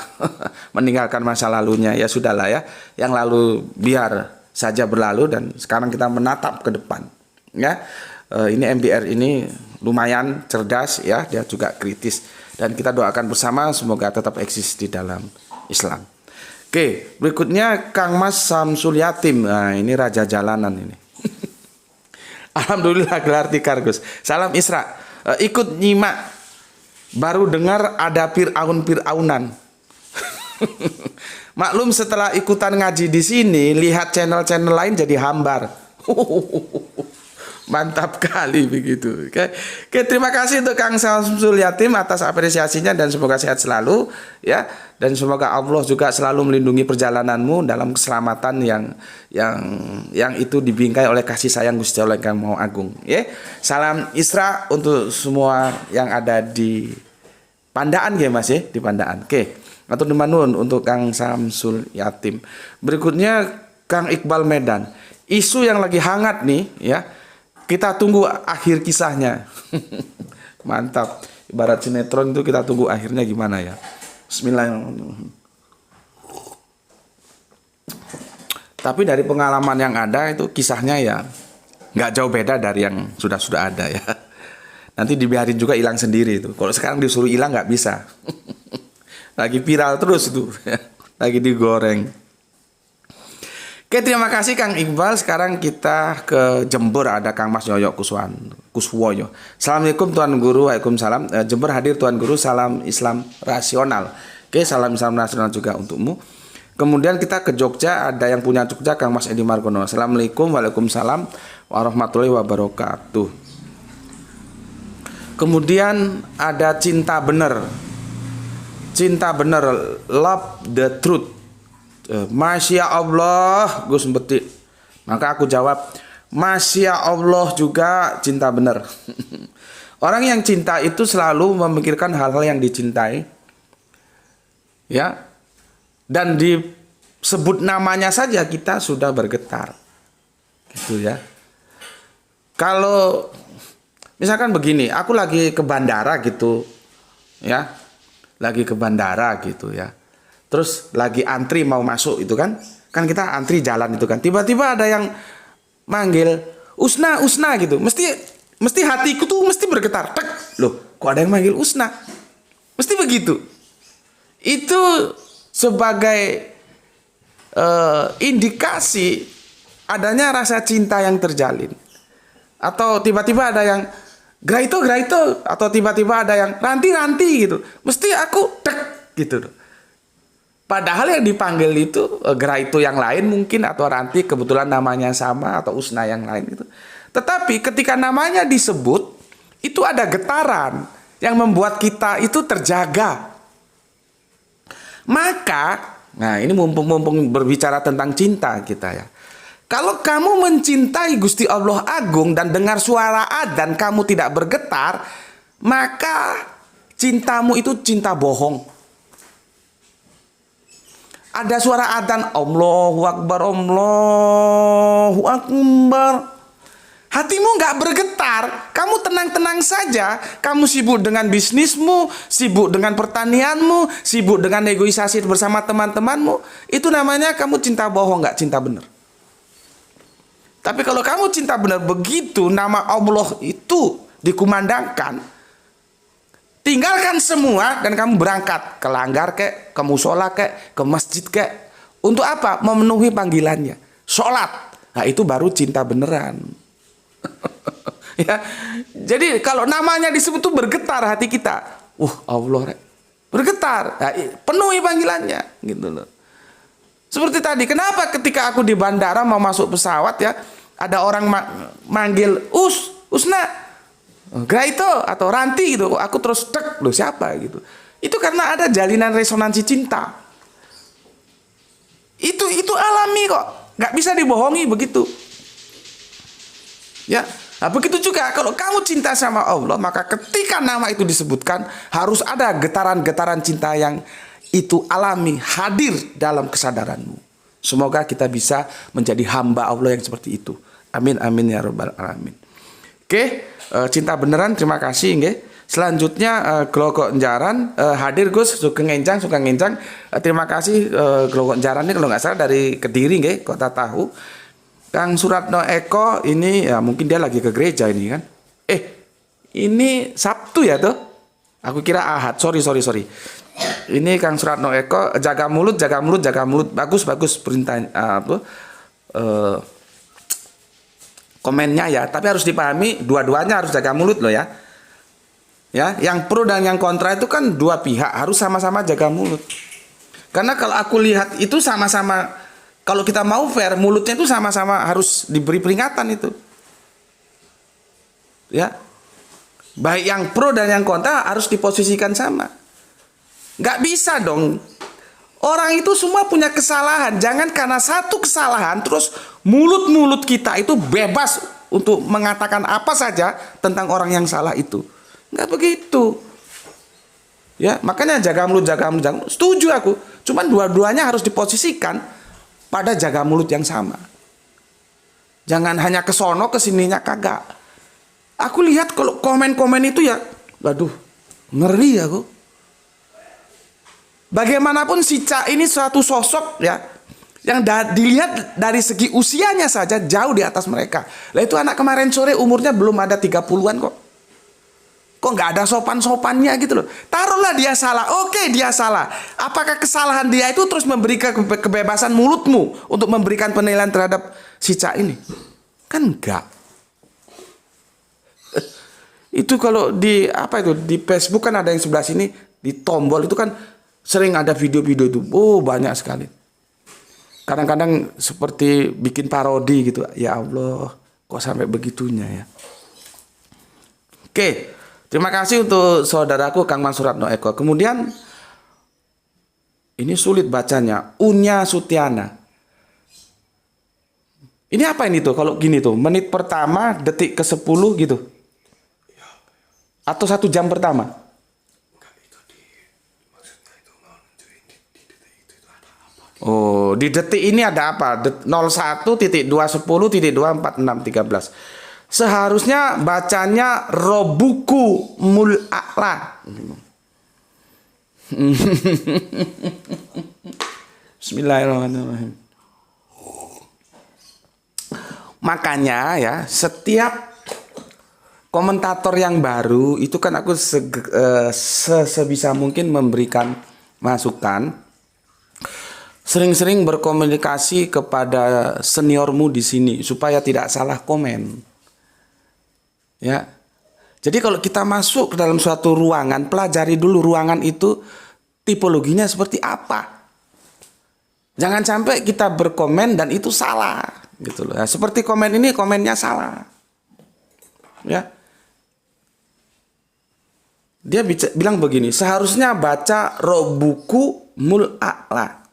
meninggalkan masa lalunya, ya sudahlah ya. Yang lalu biar saja berlalu dan sekarang kita menatap ke depan ya. Ini MBR ini lumayan cerdas ya, dia juga kritis dan kita doakan bersama semoga tetap eksis di dalam Islam. Oke, berikutnya Kang Mas Samsul Yatim. Nah, ini raja jalanan ini. Alhamdulillah gelar tikar Gus. Salam Isra. Ikut nyimak. Baru dengar ada Fir'aunan. Maklum setelah ikutan ngaji di sini, lihat channel-channel lain jadi hambar. Mantap kali begitu. Oke, terima kasih untuk Kang Samsul Yatim atas apresiasinya dan semoga sehat selalu ya, dan semoga Allah juga selalu melindungi perjalananmu dalam keselamatan yang itu dibingkai oleh kasih sayang Gusti Allah yang Maha Agung ya. Salam Isra untuk semua yang ada di Pandaan ya Mas ya, di Pandaan. Oke. Atau nuwun untuk Kang Samsul Yatim. Berikutnya Kang Iqbal Medan. Isu yang lagi hangat nih ya. Kita tunggu akhir kisahnya. Mantap. Ibarat sinetron itu kita tunggu akhirnya gimana ya. Bismillahirrahmanirrahim. Tapi dari pengalaman yang ada itu kisahnya ya nggak jauh beda dari yang sudah ada ya. Nanti dibiarin juga hilang sendiri itu. Kalau sekarang disuruh hilang nggak bisa. Lagi viral terus itu. Lagi digoreng. Oke, terima kasih Kang Iqbal. Sekarang kita ke Jember, ada Kang Mas Yoyo Kuswoyo. Assalamualaikum Tuan Guru. Waalaikumsalam. Jember hadir Tuan Guru. Salam Islam rasional. Oke, salam Islam rasional juga untukmu. Kemudian kita ke Jogja, ada yang punya Jogja Kang Mas Edi Margono. Assalamualaikum. Waalaikumsalam warahmatullahi wabarakatuh. Kemudian ada Cinta Bener. Cinta Bener, love the truth. Masya Allah Gus Beti. Maka aku jawab, Masya Allah juga cinta benar. Orang yang cinta itu selalu memikirkan hal-hal yang dicintai ya. Dan disebut namanya saja kita sudah bergetar gitu ya. Kalau misalkan begini, aku lagi ke bandara gitu ya. Lagi ke bandara gitu ya. Terus lagi antri mau masuk itu kan kita antri jalan itu kan, tiba-tiba ada yang manggil Usna gitu, mesti hatiku tuh mesti bergetar, tek, loh kok ada yang manggil Usna, mesti begitu. Itu sebagai indikasi adanya rasa cinta yang terjalin. Atau tiba-tiba ada yang Graito atau tiba-tiba ada yang Ranti gitu, mesti aku tek gitu loh. Padahal yang dipanggil itu Graito yang lain mungkin, atau Ranti kebetulan namanya sama, atau Usna yang lain gitu. Tetapi ketika namanya disebut, itu ada getaran yang membuat kita itu terjaga. Maka, nah ini mumpung berbicara tentang cinta kita ya. Kalau kamu mencintai Gusti Allah Agung dan dengar suara adzan kamu tidak bergetar, maka cintamu itu cinta bohong. Ada suara adzan, Allahu Akbar, Allahu Akbar. Hatimu nggak bergetar, kamu tenang-tenang saja. Kamu sibuk dengan bisnismu, sibuk dengan pertanianmu, sibuk dengan negosiasi bersama teman-temanmu. Itu namanya kamu cinta bohong, nggak cinta benar. Tapi kalau kamu cinta benar, begitu nama Allah itu dikumandangkan, tinggalkan semua dan kamu berangkat ke langgar kek, ke musola kek, ke masjid kek. Untuk apa? Memenuhi panggilannya. Sholat. Nah itu baru cinta beneran. Ya. Jadi kalau namanya disebut tuh bergetar hati kita. Allah bergetar. Nah, penuhi panggilannya gitu loh. Seperti tadi, kenapa ketika aku di bandara mau masuk pesawat ya, ada orang manggil Usna, Graito atau Ranti gitu, aku terus tek, loh siapa gitu. Itu karena ada jalinan resonansi cinta. Itu alami kok, nggak bisa dibohongi begitu. Ya, nah begitu juga kalau kamu cinta sama Allah, maka ketika nama itu disebutkan harus ada getaran-getaran cinta yang itu alami, hadir dalam kesadaranmu. Semoga kita bisa menjadi hamba Allah yang seperti itu. Amin amin ya rabbal alamin. Oke. Oke, cinta beneran, terima kasih nggih. Selanjutnya Glogok Jaran hadir Gus, sugeng enjang. Terima kasih Glogok Jaran ini kalau nggak salah dari Kediri nggih, Kota Tahu. Kang Suratno Eko ini ya mungkin dia lagi ke gereja ini kan. Ini Sabtu ya tuh. Aku kira Ahad. Sorry. Ini Kang Suratno Eko, jaga mulut. Bagus perintah komennya ya. Tapi harus dipahami dua-duanya harus jaga mulut loh ya. Ya, yang pro dan yang kontra itu kan dua pihak harus sama-sama jaga mulut. Karena kalau aku lihat itu sama-sama, kalau kita mau fair, mulutnya itu sama-sama harus diberi peringatan itu. Ya. Baik yang pro dan yang kontra harus diposisikan sama. Nggak bisa dong. Orang itu semua punya kesalahan. Jangan karena satu kesalahan terus mulut-mulut kita itu bebas untuk mengatakan apa saja tentang orang yang salah itu. Nggak begitu. Ya, makanya jaga mulut. Setuju aku. Cuman dua-duanya harus diposisikan pada jaga mulut yang sama. Jangan hanya ke sono ke sininya kagak. Aku lihat kalau komen-komen itu ya, waduh, ngeri aku. Bagaimanapun si Ca ini suatu sosok ya, yang dilihat dari segi usianya saja jauh di atas mereka. Lah itu anak kemarin sore umurnya belum ada 30-an kok. Kok nggak ada sopan-sopannya gitu loh. Taruhlah dia salah. Oke, dia salah. Apakah kesalahan dia itu terus memberikan kebebasan mulutmu untuk memberikan penilaian terhadap si Ca ini? Kan enggak. Itu kalau di di Facebook kan ada yang sebelah sini di tombol itu kan sering ada video-video itu. Oh, banyak sekali. Kadang-kadang seperti bikin parodi gitu. Ya Allah, kok sampai begitunya ya. Oke. Terima kasih untuk saudaraku Kang Suratno Eko. Kemudian ini sulit bacanya, Unya Sutiana. Ini apa ini tuh? Kalau gini tuh, menit pertama, detik ke-10 gitu. Atau 1 jam pertama? Oh, di detik ini ada apa? 01.210.24613. Seharusnya bacanya Robuku Mul'ala. Bismillahirrahmanirrahim. Makanya ya, setiap komentator yang baru itu kan aku sebisa mungkin memberikan masukan. Sering-sering berkomunikasi kepada seniormu di sini supaya tidak salah komen. Ya. Jadi kalau kita masuk ke dalam suatu ruangan, pelajari dulu ruangan itu tipologinya seperti apa. Jangan sampai kita berkomen dan itu salah, gitu loh. Nah, seperti komen ini, komennya salah. Ya. Dia bilang begini, seharusnya baca Robuku Mul'ala.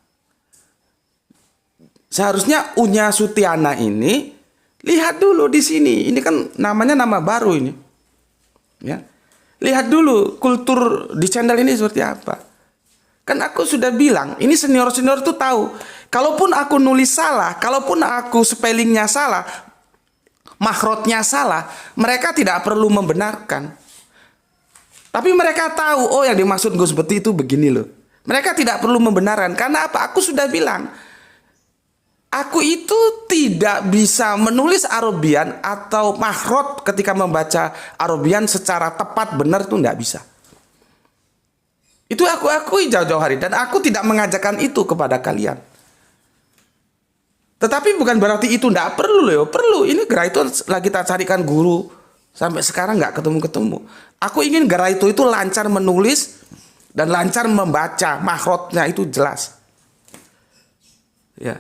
Seharusnya Unya Sutiana ini lihat dulu di sini. Ini kan namanya nama baru ini. Ya. Lihat dulu kultur di channel ini seperti apa. Kan aku sudah bilang, ini senior-senior tuh tahu. Kalaupun aku nulis salah, kalaupun aku spellingnya salah, makhrajnya salah, mereka tidak perlu membenarkan. Tapi mereka tahu, oh yang dimaksud Gus seperti itu begini loh. Mereka tidak perlu membenarkan. Karena apa? Aku sudah bilang, aku itu tidak bisa menulis Arabian atau makhraj ketika membaca Arabian secara tepat benar itu tidak bisa. Itu aku akui jauh-jauh hari dan aku tidak mengajarkan itu kepada kalian. Tetapi bukan berarti itu tidak perlu loh, perlu. Ini gerai itu lagi kita carikan guru sampai sekarang nggak ketemu-ketemu. Aku ingin gerai itu lancar menulis dan lancar membaca, makhrajnya itu jelas. Ya.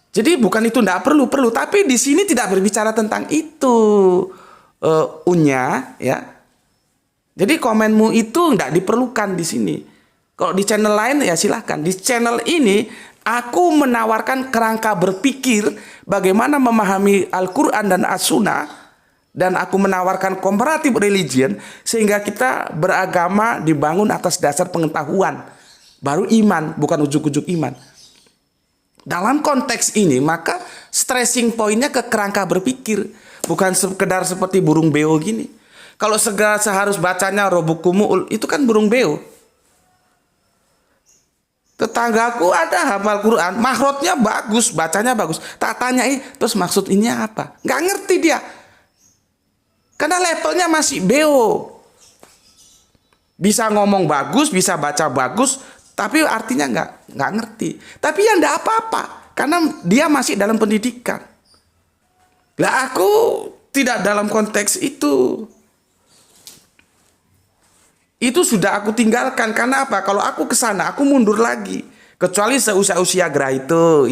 Jadi bukan itu tidak perlu, tapi di sini tidak berbicara tentang itu, Unya, ya. Jadi komenmu itu tidak diperlukan di sini. Kalau di channel lain ya silahkan. Di channel ini aku menawarkan kerangka berpikir bagaimana memahami Al-Quran dan As-Sunnah, dan aku menawarkan comparative religion sehingga kita beragama dibangun atas dasar pengetahuan, baru iman, bukan ujuk-ujuk iman. Dalam konteks ini maka stressing pointnya ke kerangka berpikir, bukan sekedar seperti burung beo gini. Kalau segala seharus bacanya robukumu itu kan burung beo. Tetanggaku ada hafal Quran, mahrotnya bagus, bacanya bagus. Tak tanyai, terus maksud ini apa? Nggak ngerti dia. Karena levelnya masih beo. Bisa ngomong bagus, bisa baca bagus, tapi artinya nggak ngerti. Tapi ya nggak apa-apa, karena dia masih dalam pendidikan. Lah aku tidak dalam konteks itu. Itu sudah aku tinggalkan. Karena apa? Kalau aku ke sana, aku mundur lagi. Kecuali seusia-usia Gra itu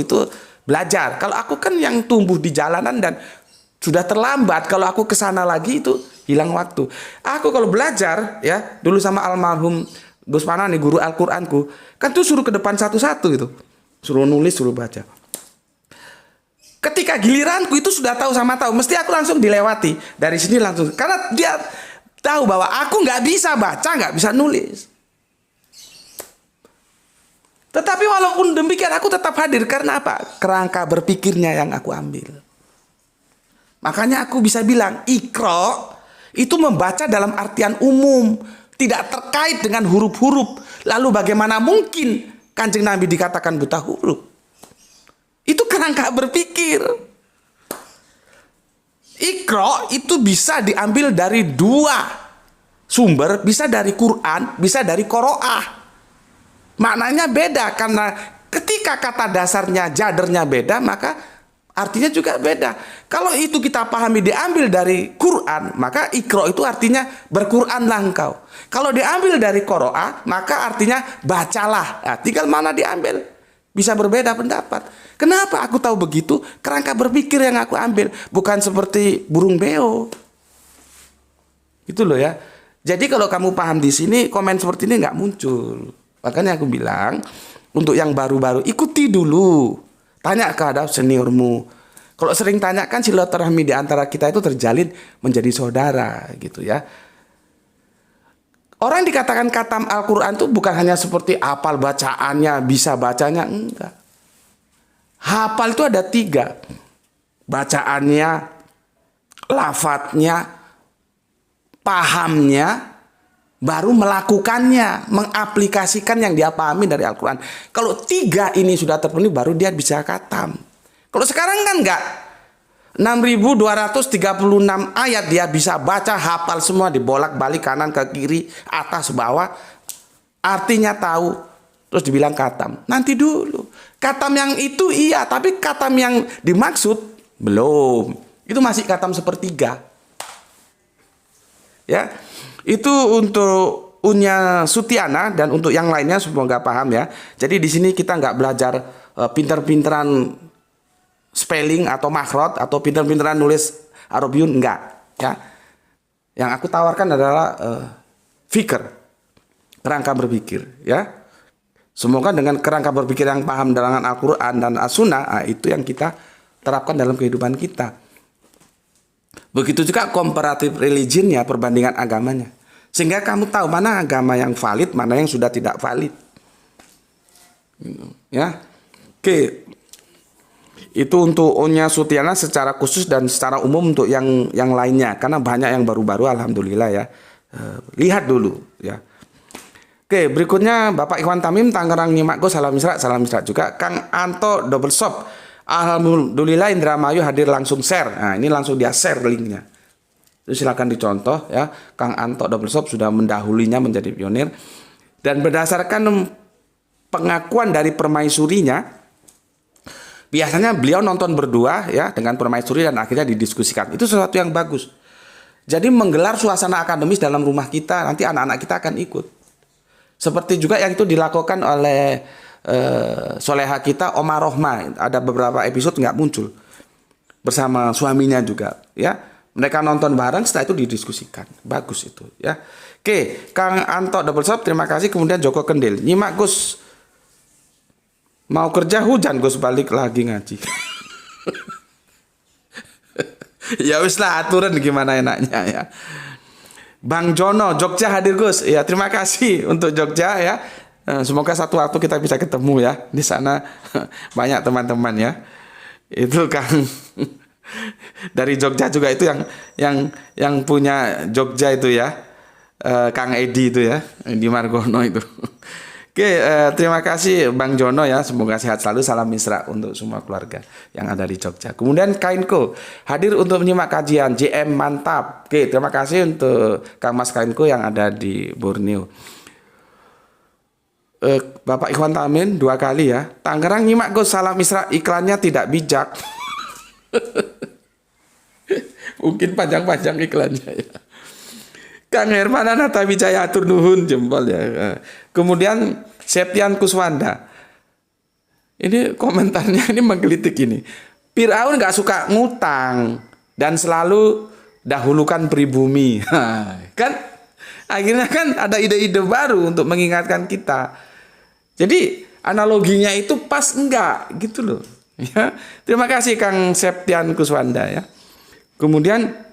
belajar. Kalau aku kan yang tumbuh di jalanan dan sudah terlambat. Kalau aku ke sana lagi itu hilang waktu. Aku kalau belajar ya dulu sama almarhum Gus Panani, guru Al-Qur'anku, kan tuh suruh ke depan satu-satu gitu. Suruh nulis, suruh baca. Ketika giliranku itu sudah tahu sama tahu, mesti aku langsung dilewati. Dari sini langsung. Karena dia tahu bahwa aku nggak bisa baca, nggak bisa nulis. Tetapi walaupun demikian aku tetap hadir. Karena apa? Kerangka berpikirnya yang aku ambil. Makanya aku bisa bilang Iqra itu membaca dalam artian umum, tidak terkait dengan huruf-huruf. Lalu bagaimana mungkin Kanjeng Nabi dikatakan buta huruf? Itu kerangka berpikir. Iqra itu bisa diambil dari dua sumber, bisa dari Quran, bisa dari Qiraah. Maknanya beda karena ketika kata dasarnya jadernya beda, maka artinya juga beda. Kalau itu kita pahami diambil dari Quran, maka Iqra itu artinya berquranlah engkau. Kalau diambil dari Qiraah, maka artinya bacalah. Nah, tinggal mana diambil. Bisa berbeda pendapat. Kenapa aku tahu begitu? Kerangka berpikir yang aku ambil, bukan seperti burung beo. Itu loh ya. Jadi kalau kamu paham di sini, komen seperti ini nggak muncul. Makanya aku bilang, untuk yang baru-baru ikuti dulu. Tanya kepada seniormu. Kalau sering tanyakan, silaturahmi di antara kita itu terjalin menjadi saudara gitu ya. Orang yang dikatakan khatam Al-Quran itu bukan hanya seperti hafal bacaannya, bisa bacanya, enggak. Hafal itu ada 3. Bacaannya, lafadznya, pahamnya, baru melakukannya, mengaplikasikan yang dia pahami dari Al-Quran. Kalau 3 ini sudah terpenuhi, baru dia bisa khatam. Kalau sekarang kan enggak. 6.236 ayat dia bisa baca, hafal semua, dibolak-balik kanan ke kiri, atas bawah. Artinya tahu, terus dibilang khatam. Nanti dulu. Khatam yang itu iya, tapi khatam yang dimaksud belum. Itu masih khatam sepertiga. Ya. Itu untuk Unya Sutiana dan untuk yang lainnya semoga paham ya. Jadi di sini kita nggak belajar pinter-pinteran spelling atau makhraj atau pinter-pinteran nulis Arabiyun, enggak ya. Yang aku tawarkan adalah fikir, kerangka berpikir ya. Semoga dengan kerangka berpikir yang paham dengan Al-Quran dan As-Sunnah, itu yang kita terapkan dalam kehidupan kita. Begitu juga comparative religionnya, perbandingan agamanya. Sehingga kamu tahu mana agama yang valid, mana yang sudah tidak valid. Ya. Oke. Itu untuk Unya Sutiana secara khusus dan secara umum untuk yang lainnya. Karena banyak yang baru-baru, alhamdulillah ya. Lihat dulu ya. Oke, berikutnya Bapak Ikhwan Tamim Tangerang Nyimakgo, salam misra juga. Kang Anto Double Shop, alhamdulillah Indramayu hadir langsung share. Nah, ini langsung dia share linknya. Itu silakan dicontoh ya. Kang Anto Double Shop sudah mendahulinya menjadi pionir. Dan berdasarkan pengakuan dari permaisurinya, biasanya beliau nonton berdua ya dengan permaisuri dan akhirnya didiskusikan. Itu sesuatu yang bagus. Jadi menggelar suasana akademis dalam rumah kita, nanti anak-anak kita akan ikut. Seperti juga yang itu dilakukan oleh soleha kita Oma Rohma. Ada beberapa episode nggak muncul bersama suaminya juga ya. Mereka nonton bareng, setelah itu didiskusikan. Bagus itu ya. Oke, Kang Anto Double Shop, terima kasih. Kemudian Joko Kendil, nyimak Gus, mau kerja hujan Gus, balik lagi ngaji. Ya wis lah, aturan gimana enaknya ya. Bang Jono, Jogja hadir Gus. Ya, terima kasih untuk Jogja ya. Semoga satu waktu kita bisa ketemu ya di sana. Banyak teman-teman ya. Itu Kang dari Jogja juga itu yang punya Jogja itu ya. Kang Edi itu ya, di Margono itu. Oke, terima kasih Bang Jono ya. Semoga sehat selalu. Salam mesra untuk semua keluarga yang ada di Jogja. Kemudian Kainko hadir untuk menyimak kajian. JM mantap. Oke, terima kasih untuk Kang Mas Kainko yang ada di Borneo. Bapak Ikhwan Tamin 2 kali ya. Tangerang nyimak Gus, salam mesra, iklannya tidak bijak. Mungkin panjang-panjang iklannya ya. Kang Herman Anata Wijaya atur nuhun jempol ya. Kemudian Septian Kuswanda. Ini komentarnya ini menggelitik ini. Firaun nggak suka ngutang dan selalu dahulukan pribumi. Kan akhirnya kan ada ide-ide baru untuk mengingatkan kita. Jadi analoginya itu pas enggak gitu loh. Ya. Terima kasih Kang Septian Kuswanda ya. Kemudian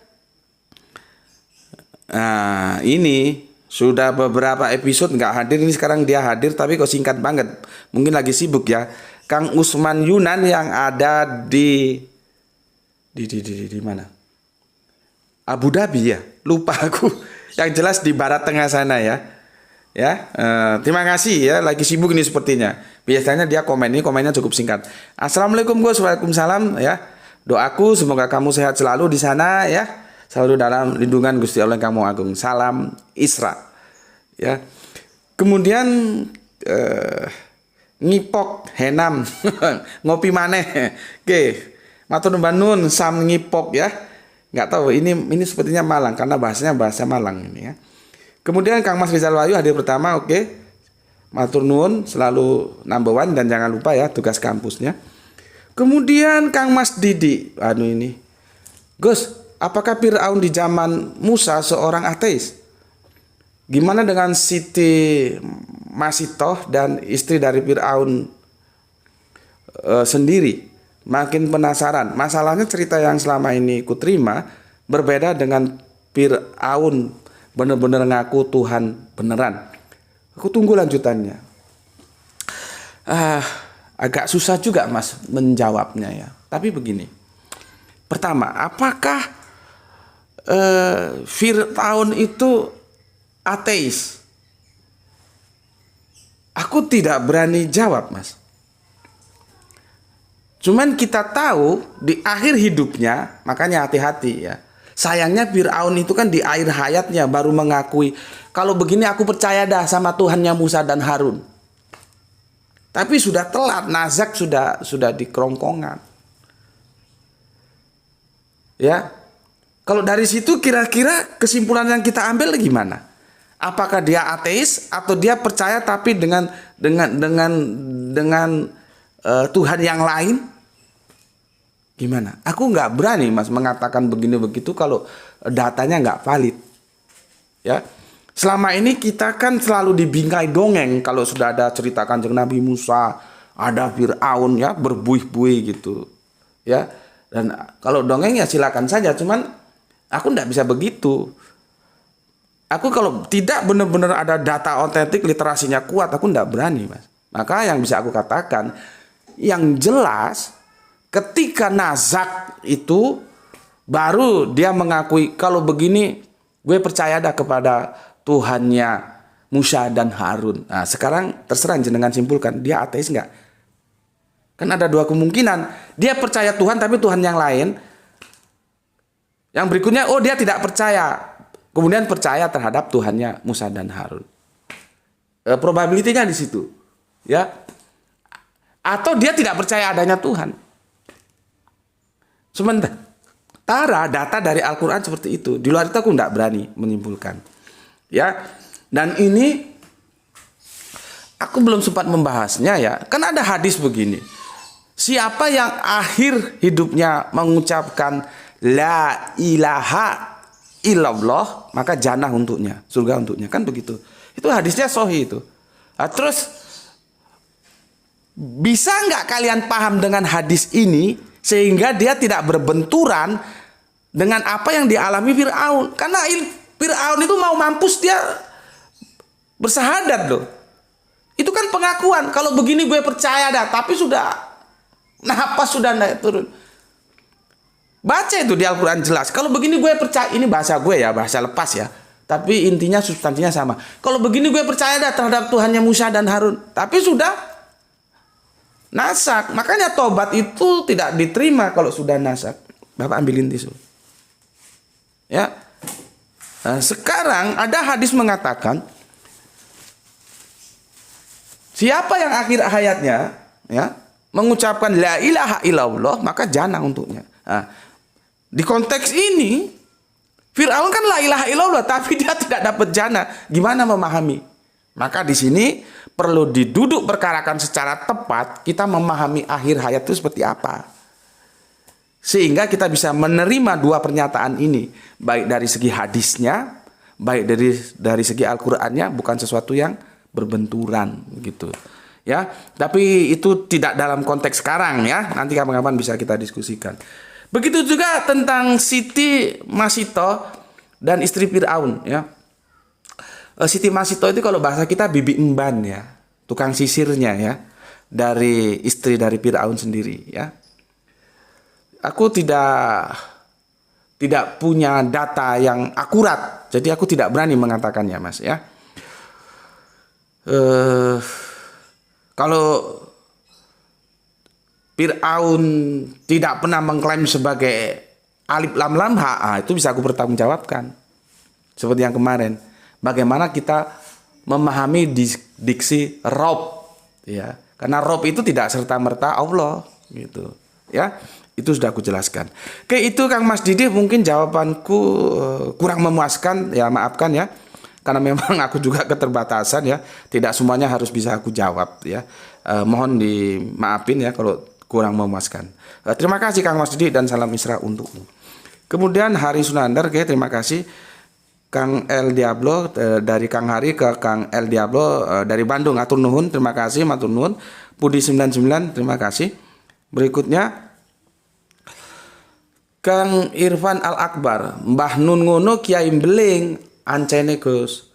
ini sudah beberapa episode nggak hadir, ini sekarang dia hadir tapi kok singkat banget. Mungkin lagi sibuk ya. Kang Usman Yunan yang ada di mana? Abu Dhabi ya. Lupa aku. Yang jelas di barat tengah sana ya. Ya, terima kasih ya. Lagi sibuk ini sepertinya. Biasanya dia komen, ini komennya cukup singkat. Assalamualaikum Gus, waalaikumsalam ya. Doaku semoga kamu sehat selalu di sana ya. Selalu dalam lindungan Gusti Allah yang kamu agung. Salam Isra. Ya. Kemudian ngipok henam ngopi maneh. Oke. Matur nuwun Nun sam ngipok ya. Nggak tahu ini sepertinya Malang karena bahasanya bahasa Malang ini ya. Kemudian Kang Mas Rizal Wahyu hadir pertama, oke. Matur nuwun selalu number one dan jangan lupa ya tugas kampusnya. Kemudian Kang Mas Didi, ini. Gus, apakah Firaun di zaman Musa seorang ateis? Gimana dengan Siti Masitoh dan istri dari Firaun sendiri? Makin penasaran. Masalahnya cerita yang selama ini ku terima berbeda dengan Firaun benar-benar ngaku Tuhan beneran. Aku tunggu lanjutannya. Agak susah juga Mas menjawabnya ya. Tapi begini. Pertama, apakah Firaun itu ateis? Aku tidak berani jawab Mas. Cuman kita tahu di akhir hidupnya, makanya hati-hati ya. Sayangnya Firaun itu kan di akhir hayatnya baru mengakui, kalau begini aku percaya dah sama Tuhannya Musa dan Harun. Tapi sudah telat, nazak sudah di kerongkongan. Ya. Kalau dari situ kira-kira kesimpulan yang kita ambil gimana? Apakah dia ateis atau dia percaya tapi dengan Tuhan yang lain? Gimana? Aku nggak berani Mas mengatakan begini begitu kalau datanya nggak valid. Ya. Selama ini kita kan selalu dibingkai dongeng kalau sudah ada cerita Kanjeng Nabi Musa, ada Firaun ya berbuih-buih gitu. Ya. Dan kalau dongeng ya silakan saja, cuman aku nggak bisa begitu. Aku kalau tidak benar-benar ada data otentik, literasinya kuat, aku nggak berani Mas. Maka yang bisa aku katakan, yang jelas ketika nazak itu baru dia mengakui kalau begini gue percaya dah kepada Tuhannya Musa dan Harun. Nah sekarang terserah jenengan simpulkan dia ateis nggak? Kan ada dua kemungkinan. Dia percaya Tuhan tapi Tuhan yang lain. Yang berikutnya dia tidak percaya. Kemudian percaya terhadap Tuhannya Musa dan Harun. Probabilitasnya di situ. Ya. Atau dia tidak percaya adanya Tuhan. Sementara data dari Al-Quran seperti itu. Di luar itu aku tidak berani menyimpulkan. Ya. Dan ini aku belum sempat membahasnya ya. Kan ada hadis begini. Siapa yang akhir hidupnya mengucapkan la ilaha illallah, maka jannah untuknya, surga untuknya. Kan begitu. Itu hadisnya sahih itu. Nah, terus bisa nggak kalian paham dengan hadis ini sehingga dia tidak berbenturan dengan apa yang dialami Firaun? Karena Firaun itu mau mampus dia bersahadat loh. Itu kan pengakuan. Kalau begini gue percaya dah, tapi sudah napas sudah naik turun. Baca itu di Al-Quran jelas. Kalau begini gue percaya, ini bahasa gue ya, bahasa lepas ya. Tapi intinya substansinya sama. Kalau begini gue percaya dah terhadap Tuhannya Musa dan Harun. Tapi sudah nasak. Makanya tobat itu tidak diterima kalau sudah nasak. Bapak ambilin tisu. Ya. Nah, sekarang ada hadis mengatakan, siapa yang akhir hayatnya ya mengucapkan la ilaha illallah, maka jannah untuknya. Nah, di konteks ini Fir'aun kan la ilaha illallah tapi dia tidak dapat jannah. Gimana memahami? Maka di sini perlu diduduk perkarakan secara tepat, kita memahami akhir hayat itu seperti apa. Sehingga kita bisa menerima dua pernyataan ini, baik dari segi hadisnya, baik dari segi Al-Qur'annya, bukan sesuatu yang berbenturan gitu. Ya, tapi itu tidak dalam konteks sekarang ya. Nanti kapan-kapan bisa kita diskusikan. Begitu juga tentang Siti Masito dan istri Fir'aun ya. Siti Masito itu kalau bahasa kita bibi emban ya, tukang sisirnya ya, dari istri dari Fir'aun sendiri ya. Aku tidak punya data yang akurat, jadi aku tidak berani mengatakannya, Mas ya. Kalau Fir'aun tidak pernah mengklaim sebagai alif lam lam ha, itu bisa aku bertanggungjawabkan. Seperti yang kemarin, bagaimana kita memahami diksi Rob ya, karena Rob itu tidak serta merta Allah gitu ya. Itu sudah aku jelaskan. Oke, itu Kang Mas Didi, mungkin jawabanku kurang memuaskan ya, maafkan ya. Karena memang aku juga keterbatasan ya. Tidak semuanya harus bisa aku jawab ya. Mohon dimaafin ya kalau kurang memuaskan. Terima kasih Kang Mas Didi dan salam Isra untukmu. Kemudian Hari Sunandar, oke, terima kasih. Kang El Diablo dari Kang Hari ke Kang El Diablo dari Bandung, atur nuhun, terima kasih, matur nuhun. Budi 99, terima kasih. Berikutnya Kang Irfan Al-Akbar, Mbah Nun ngono Kiai Beling ancene Gus.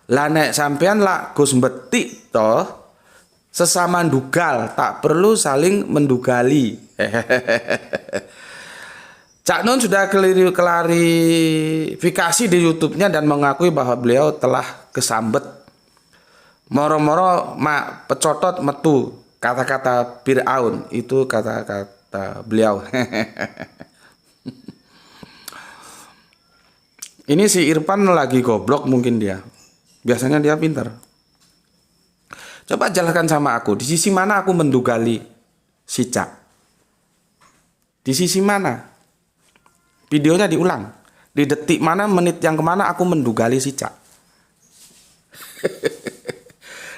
Lah nek sampean lak Gus betik toh sesama ndugal, tak perlu saling mendugali. Cak Nun sudah klarifikasi di YouTube-nya dan mengakui bahwa beliau telah kesambet. Moro-moro mak pecotot metu, kata-kata Fir'aun, itu kata-kata beliau. Ini si Irfan lagi goblok mungkin dia. Biasanya dia pintar. Coba jelaskan sama aku, di sisi mana aku mendugali si Cak? Di sisi mana? Videonya diulang. Di detik mana, menit yang kemana aku mendugali si Cak?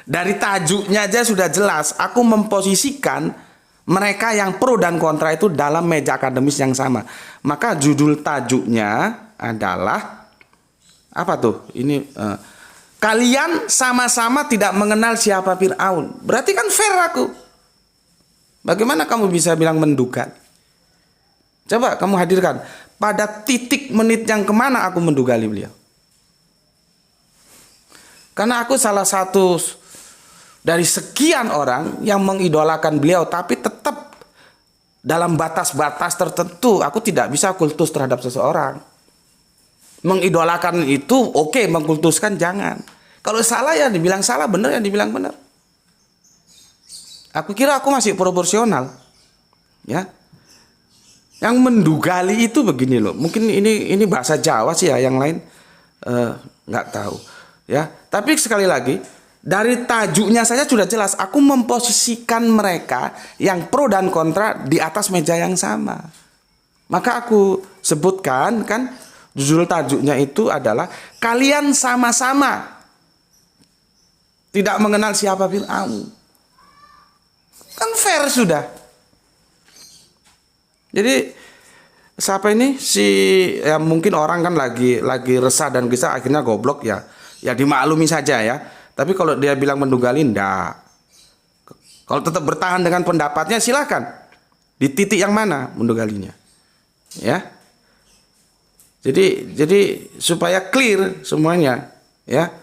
Dari tajuknya aja sudah jelas. Aku memposisikan mereka yang pro dan kontra itu dalam meja akademis yang sama. Maka judul tajuknya adalah apa tuh? Ini kalian sama-sama tidak mengenal siapa Fir'aun. Berarti kan fair aku. Bagaimana kamu bisa bilang menduga? Coba kamu hadirkan pada titik menit yang kemana aku mendugali beliau. Karena aku salah satu dari sekian orang yang mengidolakan beliau, tapi tetap dalam batas-batas tertentu. Aku tidak bisa kultus terhadap seseorang. Mengidolakan itu oke, mengkultuskan jangan. Kalau salah ya dibilang salah, benar ya dibilang benar. Aku kira aku masih proporsional. Ya. Yang mendugali itu begini loh. Mungkin ini bahasa Jawa sih ya, yang lain nggak tahu. Ya, tapi sekali lagi dari tajuknya saja sudah jelas. Aku memposisikan mereka yang pro dan kontra di atas meja yang sama. Maka aku sebutkan kan. Judul tajuknya itu adalah kalian sama-sama tidak mengenal siapa Fir'aun. Kan fair sudah. Jadi siapa ini ya mungkin orang kan lagi resah dan kisah akhirnya goblok ya. Ya dimaklumi saja ya. Tapi kalau dia bilang mendugali enggak. Kalau tetap bertahan dengan pendapatnya silakan. Di titik yang mana mendugalinya? Ya. Jadi supaya clear semuanya, ya.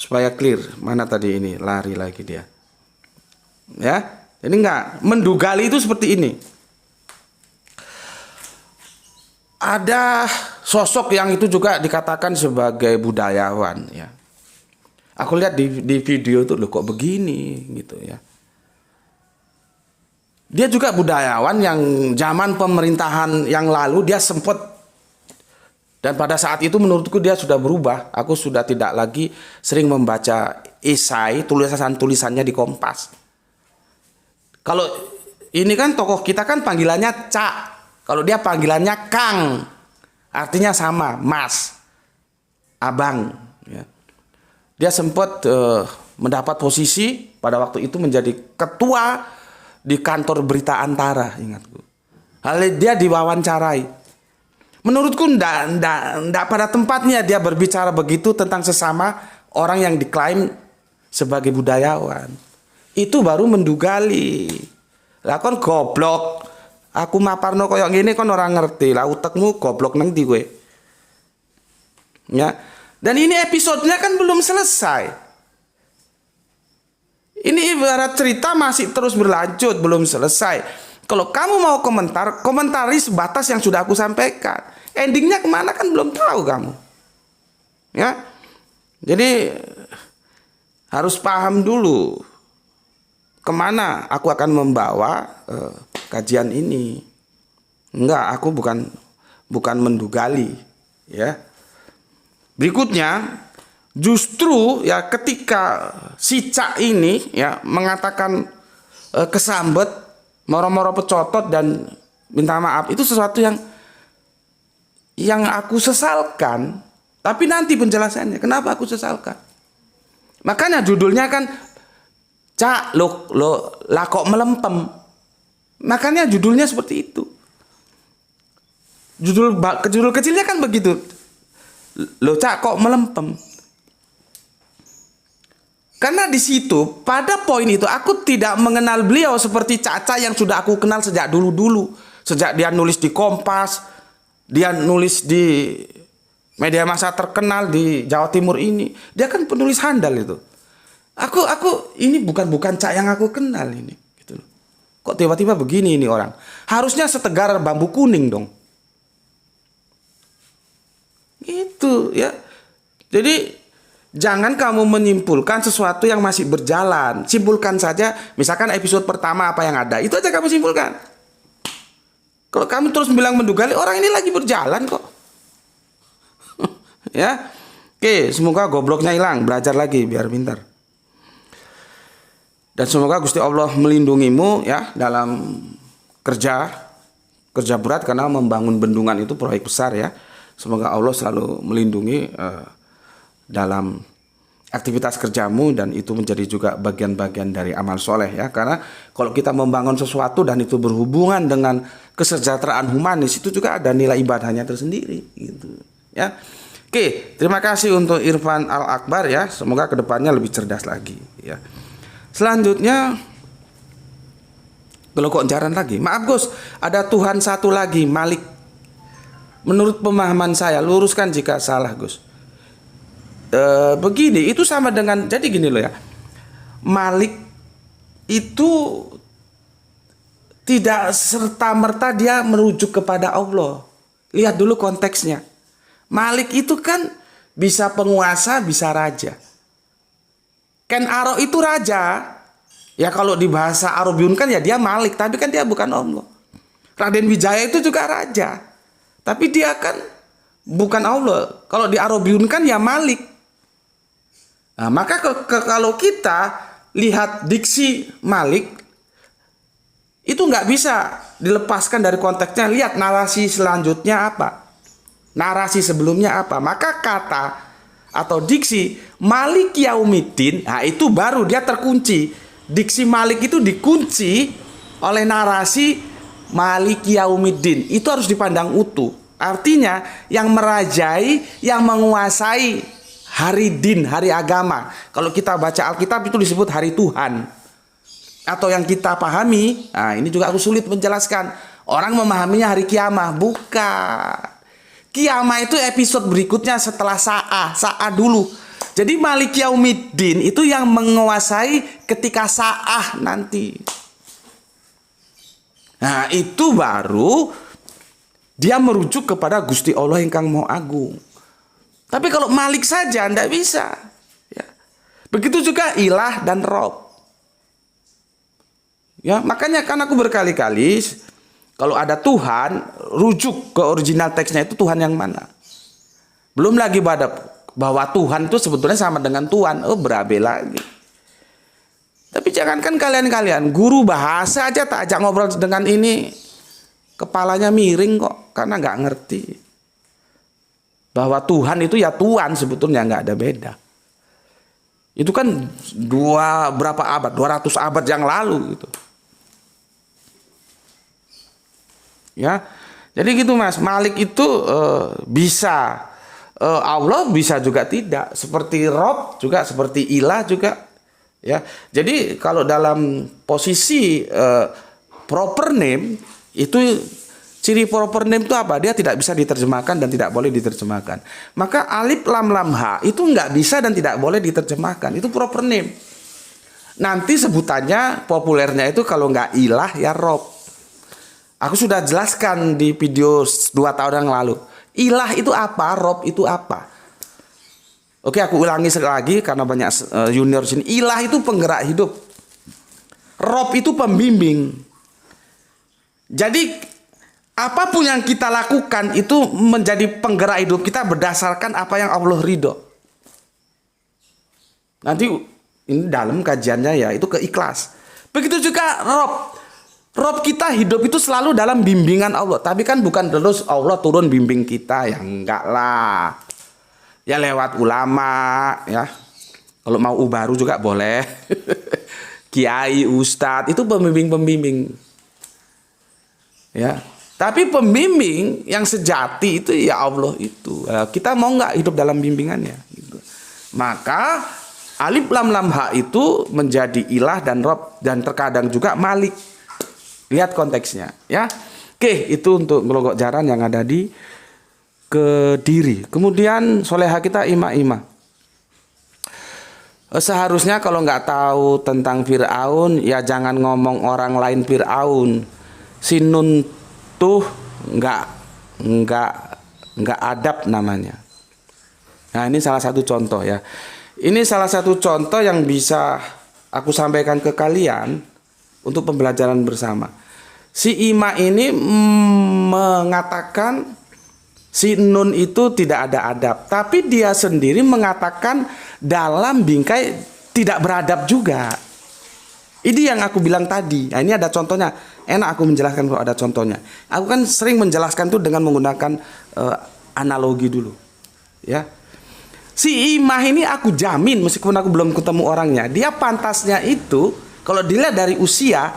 supaya clear. Mana tadi ini, lari lagi dia. Ya, ini enggak, mendugali itu seperti ini. Ada sosok yang itu juga dikatakan sebagai budayawan ya. Aku lihat di video itu loh kok begini gitu ya. Dia juga budayawan yang zaman pemerintahan yang lalu dia sempat, dan pada saat itu menurutku dia sudah berubah. Aku sudah tidak lagi sering membaca esai, tulisannya di Kompas. Kalau ini kan tokoh kita kan panggilannya Cak, kalau dia panggilannya Kang, artinya sama, Mas, Abang. Ya. Dia sempat mendapat posisi pada waktu itu menjadi ketua di kantor berita Antara, ingatku. Lalu dia diwawancarai. Menurutku ndak pada tempatnya dia berbicara begitu tentang sesama orang yang diklaim sebagai budayawan. Itu baru mendugali. Lah kon goblok. Aku maparno koyo ngene kon ora ngerti. Lah utekmu goblok nang ndi kowe. Ya. Dan ini episodenya kan belum selesai. Ini ibarat cerita masih terus berlanjut, belum selesai. Kalau kamu mau komentari sebatas yang sudah aku sampaikan. Endingnya kemana kan belum tahu kamu. Ya. Jadi harus paham dulu kemana aku akan membawa kajian ini. Enggak, aku bukan mendugali, ya. Berikutnya, justru ya ketika si Cak ini ya mengatakan kesambet, moro-moro pecotot dan minta maaf, itu sesuatu yang aku sesalkan. Tapi nanti penjelasannya kenapa aku sesalkan. Makanya judulnya kan Cak lo lah kok melempem. Makanya judulnya seperti itu. Judul kecilnya kan begitu. Lo Cak kok melempem. Karena di situ pada poin itu aku tidak mengenal beliau seperti Caca yang sudah aku kenal sejak dulu-dulu. Sejak dia nulis di Kompas, dia nulis di media massa terkenal di Jawa Timur ini. Dia kan penulis handal itu. Aku ini bukan Cak yang aku kenal ini, gitu loh. Kok tiba-tiba begini ini orang? Harusnya setegar bambu kuning dong. Gitu ya. Jadi jangan kamu menyimpulkan sesuatu yang masih berjalan. Simpulkan saja, misalkan episode pertama apa yang ada, itu aja kamu simpulkan. Kalau kamu terus bilang mendugali, orang ini lagi berjalan kok. Ya. Oke, semoga gobloknya hilang, belajar lagi biar pintar. Dan semoga Gusti Allah melindungimu ya dalam kerja berat, karena membangun bendungan itu proyek besar ya. Semoga Allah selalu melindungi dalam aktivitas kerjamu, dan itu menjadi juga bagian-bagian dari amal soleh ya. Karena kalau kita membangun sesuatu dan itu berhubungan dengan kesejahteraan humanis, itu juga ada nilai ibadahnya tersendiri gitu ya. Oke, terima kasih untuk Irfan Al-Akbar ya. Semoga kedepannya lebih cerdas lagi ya. Selanjutnya, kalau kok jaran lagi, maaf Gus, ada Tuhan satu lagi, Malik. Menurut pemahaman saya, luruskan jika salah Gus. Begini, itu sama dengan, jadi gini loh ya, Malik itu tidak serta-merta dia merujuk kepada Allah. Lihat dulu konteksnya. Malik itu kan bisa penguasa, bisa raja. Ken Arok itu raja. Ya kalau di bahasa Arabiun kan ya dia Malik, tapi kan dia bukan Allah. Raden Wijaya itu juga raja, tapi dia kan bukan Allah. Kalau di Arabiun kan ya Malik. Nah, maka kalau kita lihat diksi Malik itu nggak bisa dilepaskan dari konteksnya. Lihat narasi selanjutnya apa, narasi sebelumnya apa. Maka kata atau diksi Malik Yaumiddin, nah itu baru dia terkunci. Diksi Malik itu dikunci oleh narasi Malik Yaumiddin. Itu harus dipandang utuh. Artinya yang merajai, yang menguasai hari din, hari agama. Kalau kita baca Alkitab itu disebut hari Tuhan. Atau yang kita pahami, nah ini juga aku sulit menjelaskan. Orang memahaminya hari kiamah, bukan. Kiamah itu episode berikutnya setelah Sa'ah dulu. Jadi Malik Yaumiddin itu yang menguasai ketika sa'ah nanti. Nah, itu baru dia merujuk kepada Gusti Allah ingkang Maha Agung. Tapi kalau Malik saja tidak bisa. Ya. Begitu juga ilah dan Rob. Ya, makanya kan aku berkali-kali kalau ada Tuhan, rujuk ke original teksnya itu Tuhan yang mana. Belum lagi bahwa Tuhan itu sebetulnya sama dengan Tuhan. Oh, berabe lagi. Tapi jangankan kalian-kalian, guru bahasa aja tak ajak ngobrol dengan ini, kepalanya miring kok, karena nggak ngerti bahwa Tuhan itu ya Tuhan, sebetulnya nggak ada beda. Itu kan berapa abad, 200 abad yang lalu gitu. Ya, jadi gitu Mas. Malik itu bisa Allah, bisa juga tidak. Seperti Rob juga, seperti Ilah juga. Ya, jadi kalau dalam posisi proper name itu, ciri proper name itu apa? Dia tidak bisa diterjemahkan dan tidak boleh diterjemahkan. Maka alif lam lam ha itu nggak bisa dan tidak boleh diterjemahkan. Itu proper name. Nanti sebutannya populernya itu kalau nggak ilah ya Rob. Aku sudah jelaskan di video 2 tahun yang lalu. Ilah itu apa? Rob itu apa? Oke, aku ulangi sekali lagi karena banyak junior sini. Ilah itu penggerak hidup. Rob itu pembimbing. Jadi apapun yang kita lakukan itu menjadi penggerak hidup kita berdasarkan apa yang Allah ridho. Nanti ini dalam kajiannya ya itu keikhlas. Begitu juga Rob. Rob kita hidup itu selalu dalam bimbingan Allah. Tapi kan bukan terus Allah turun bimbing kita. Ya enggak lah. Ya lewat ulama ya. Kalau mau baru juga boleh. Kiai, ustadz itu pembimbing-pembimbing. Ya. Tapi pembimbing yang sejati itu ya Allah itu. Kita mau nggak hidup dalam bimbingannya gitu. Maka alif lam lam ha itu menjadi ilah dan Rob dan terkadang juga Malik. Lihat konteksnya ya. Oke, itu untuk ngelogok jaran yang ada di Kediri. Kemudian soleha kita ima-ima. Seharusnya kalau nggak tahu tentang Fir'aun ya jangan ngomong orang lain Fir'aun. Si Nun tuh nggak adab namanya. Nah, ini salah satu contoh ya. Ini salah satu contoh yang bisa aku sampaikan ke kalian untuk pembelajaran bersama. Si Ima ini mengatakan si Nun itu tidak ada adab, tapi dia sendiri mengatakan dalam bingkai tidak beradab juga. Ini yang aku bilang tadi. Nah, ini ada contohnya. Enak aku menjelaskan kalau ada contohnya. Aku kan sering menjelaskan itu dengan menggunakan analogi dulu. Ya. Si Imah ini aku jamin meskipun aku belum ketemu orangnya, dia pantasnya itu kalau dilihat dari usia,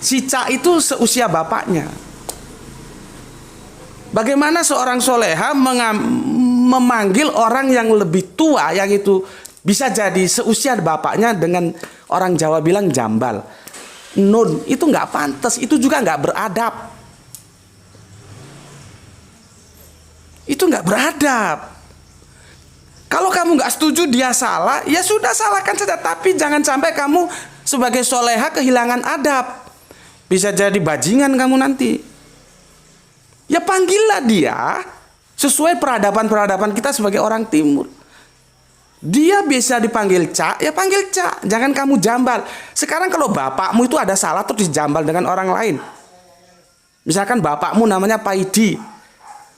si Ca itu seusia bapaknya. Bagaimana seorang soleha memanggil orang yang lebih tua yang itu bisa jadi seusia bapaknya dengan orang Jawa bilang jambal. Nun itu nggak pantas, itu juga nggak beradab. Itu nggak beradab. Kalau kamu nggak setuju dia salah, ya sudah salahkan saja. Tapi jangan sampai kamu sebagai soleha kehilangan adab. Bisa jadi bajingan kamu nanti. Ya panggillah dia sesuai peradaban-peradaban kita sebagai orang timur. Dia bisa dipanggil Cak, ya panggil Cak. Jangan kamu jambal. Sekarang kalau bapakmu itu ada salah terus dijambal dengan orang lain. Misalkan bapakmu namanya Paidi.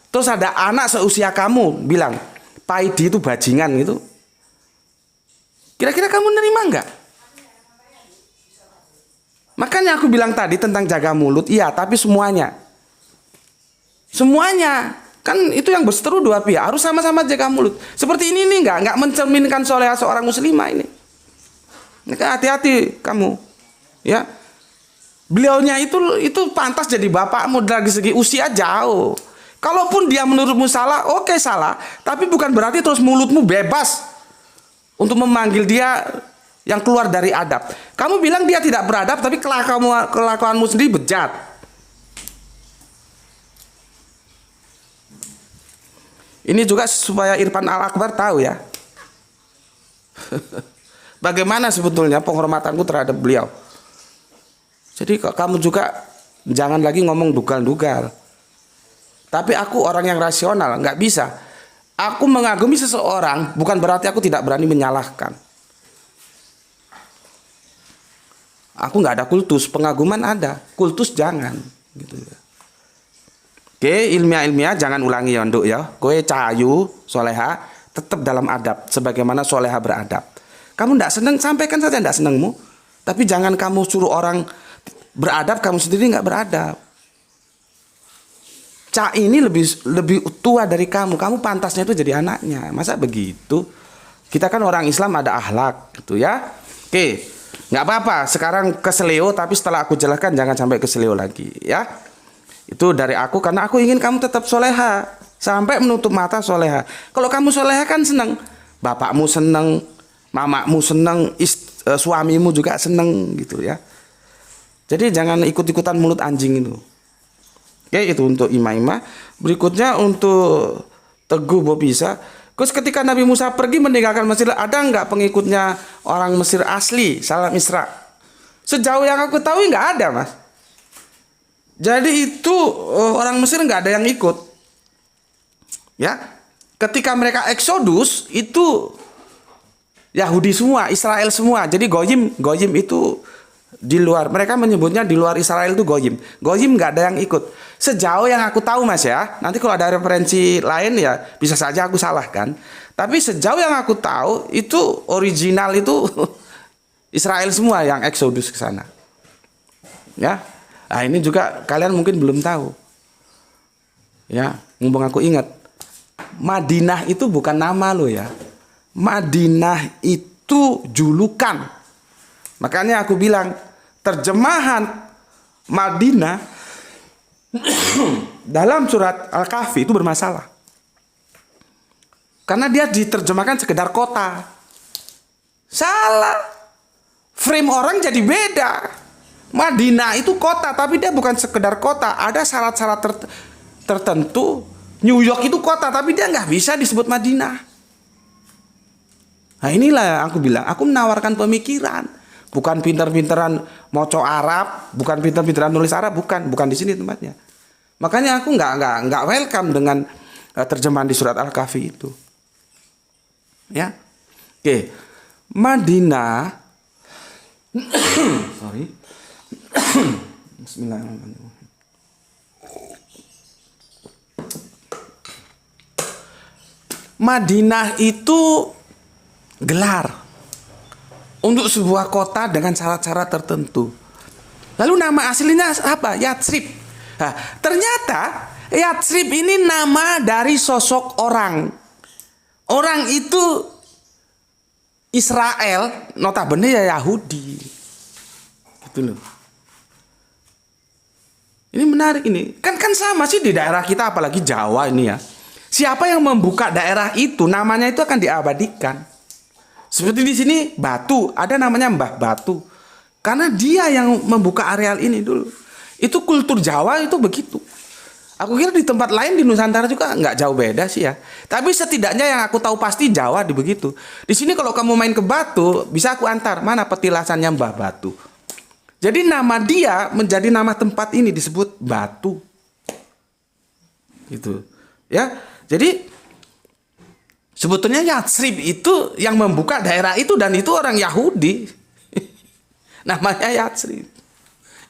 Terus ada anak seusia kamu bilang, Paidi itu bajingan gitu. Kira-kira kamu nerima enggak? Makanya aku bilang tadi tentang jaga mulut, iya, tapi semuanya. Semuanya. Kan itu yang berseteru dua pihak harus sama-sama jaga mulut. Seperti ini nih nggak mencerminkan soleha seorang muslimah ini. Hati-hati kamu, ya. Beliaunya itu pantas jadi bapakmu dari segi usia jauh. Kalaupun dia menurutmu salah, oke salah. Tapi bukan berarti terus mulutmu bebas untuk memanggil dia yang keluar dari adab. Kamu bilang dia tidak beradab, tapi kelakuanmu sendiri bejat. Ini juga supaya Irfan Al Akbar tahu ya. Bagaimana sebetulnya penghormatanku terhadap beliau? Jadi kamu juga jangan lagi ngomong dugal-dugal. Tapi aku orang yang rasional, nggak bisa. Aku mengagumi seseorang bukan berarti aku tidak berani menyalahkan. Aku nggak ada kultus, pengaguman ada, kultus jangan. Gitu ya. Oke, ilmiah jangan ulangi ya, Nduk ya. Kowe cahayu, soleha, tetap dalam adab, sebagaimana soleha beradab. Kamu tidak senang, sampaikan saja tidak senangmu. Tapi jangan kamu suruh orang beradab, kamu sendiri nggak beradab. Cak ini lebih tua dari kamu pantasnya itu jadi anaknya. Masa begitu? Kita kan orang Islam ada akhlak gitu ya. Oke, nggak apa-apa. Sekarang keseleo, tapi setelah aku jelaskan jangan sampai keseleo lagi ya. Itu dari aku karena aku ingin kamu tetap soleha sampai menutup mata soleha. Kalau kamu soleha kan senang, bapakmu senang, mamamu senang, suamimu juga senang gitu ya. Jadi jangan ikut-ikutan mulut anjing itu. Oke, itu untuk imam-imam. Berikutnya untuk Teguh Bopisa. Terus ketika Nabi Musa pergi meninggalkan Mesir, ada nggak pengikutnya orang Mesir asli Salam Isra? Sejauh yang aku tahu nggak ada, Mas. Jadi itu orang Mesir nggak ada yang ikut. Ya, ketika mereka eksodus itu Yahudi semua, Israel semua. Jadi goyim itu di luar. Mereka menyebutnya di luar Israel itu goyim. Goyim nggak ada yang ikut. Sejauh yang aku tahu, Mas ya. Nanti kalau ada referensi lain ya bisa saja aku salah kan. Tapi sejauh yang aku tahu itu original itu Israel semua yang eksodus ke sana. Ya. Nah, ini juga kalian mungkin belum tahu. Ya, mumpung aku ingat. Madinah itu bukan nama lo ya. Madinah itu julukan. Makanya aku bilang terjemahan Madinah dalam surat Al-Kahfi itu bermasalah. Karena dia diterjemahkan sekedar kota. Salah. Frame orang jadi beda. Madinah itu kota, tapi dia bukan sekedar kota. Ada syarat-syarat tertentu. New York itu kota, tapi dia nggak bisa disebut Madinah. Nah inilah yang aku bilang. Aku menawarkan pemikiran. Bukan pinter-pinteran moco Arab, bukan pinter-pinteran nulis Arab, bukan di sini tempatnya. Makanya aku nggak welcome dengan terjemahan di surat Al-Kahfi itu. Ya, oke. Madinah. Sorry. Bismillahirrahmanirrahim. Madinah itu gelar untuk sebuah kota dengan syarat-syarat tertentu. Lalu nama aslinya apa? Yatsrib. Nah, ternyata Yatsrib ini nama dari sosok orang. Orang itu Israel, notabene ya Yahudi. Gitu loh. Ini menarik ini. Kan sama sih di daerah kita, apalagi Jawa ini ya. Siapa yang membuka daerah itu, namanya itu akan diabadikan. Seperti di sini Batu, ada namanya Mbah Batu. Karena dia yang membuka areal ini dulu. Itu kultur Jawa itu begitu. Aku kira di tempat lain di Nusantara juga nggak jauh beda sih ya. Tapi setidaknya yang aku tahu pasti Jawa di begitu. Di sini kalau kamu main ke Batu, bisa aku antar mana petilasannya Mbah Batu. Jadi nama dia menjadi nama tempat ini disebut Batu. Gitu. Ya. Jadi sebetulnya Yatsrib itu yang membuka daerah itu dan itu orang Yahudi. Namanya Yatsrib.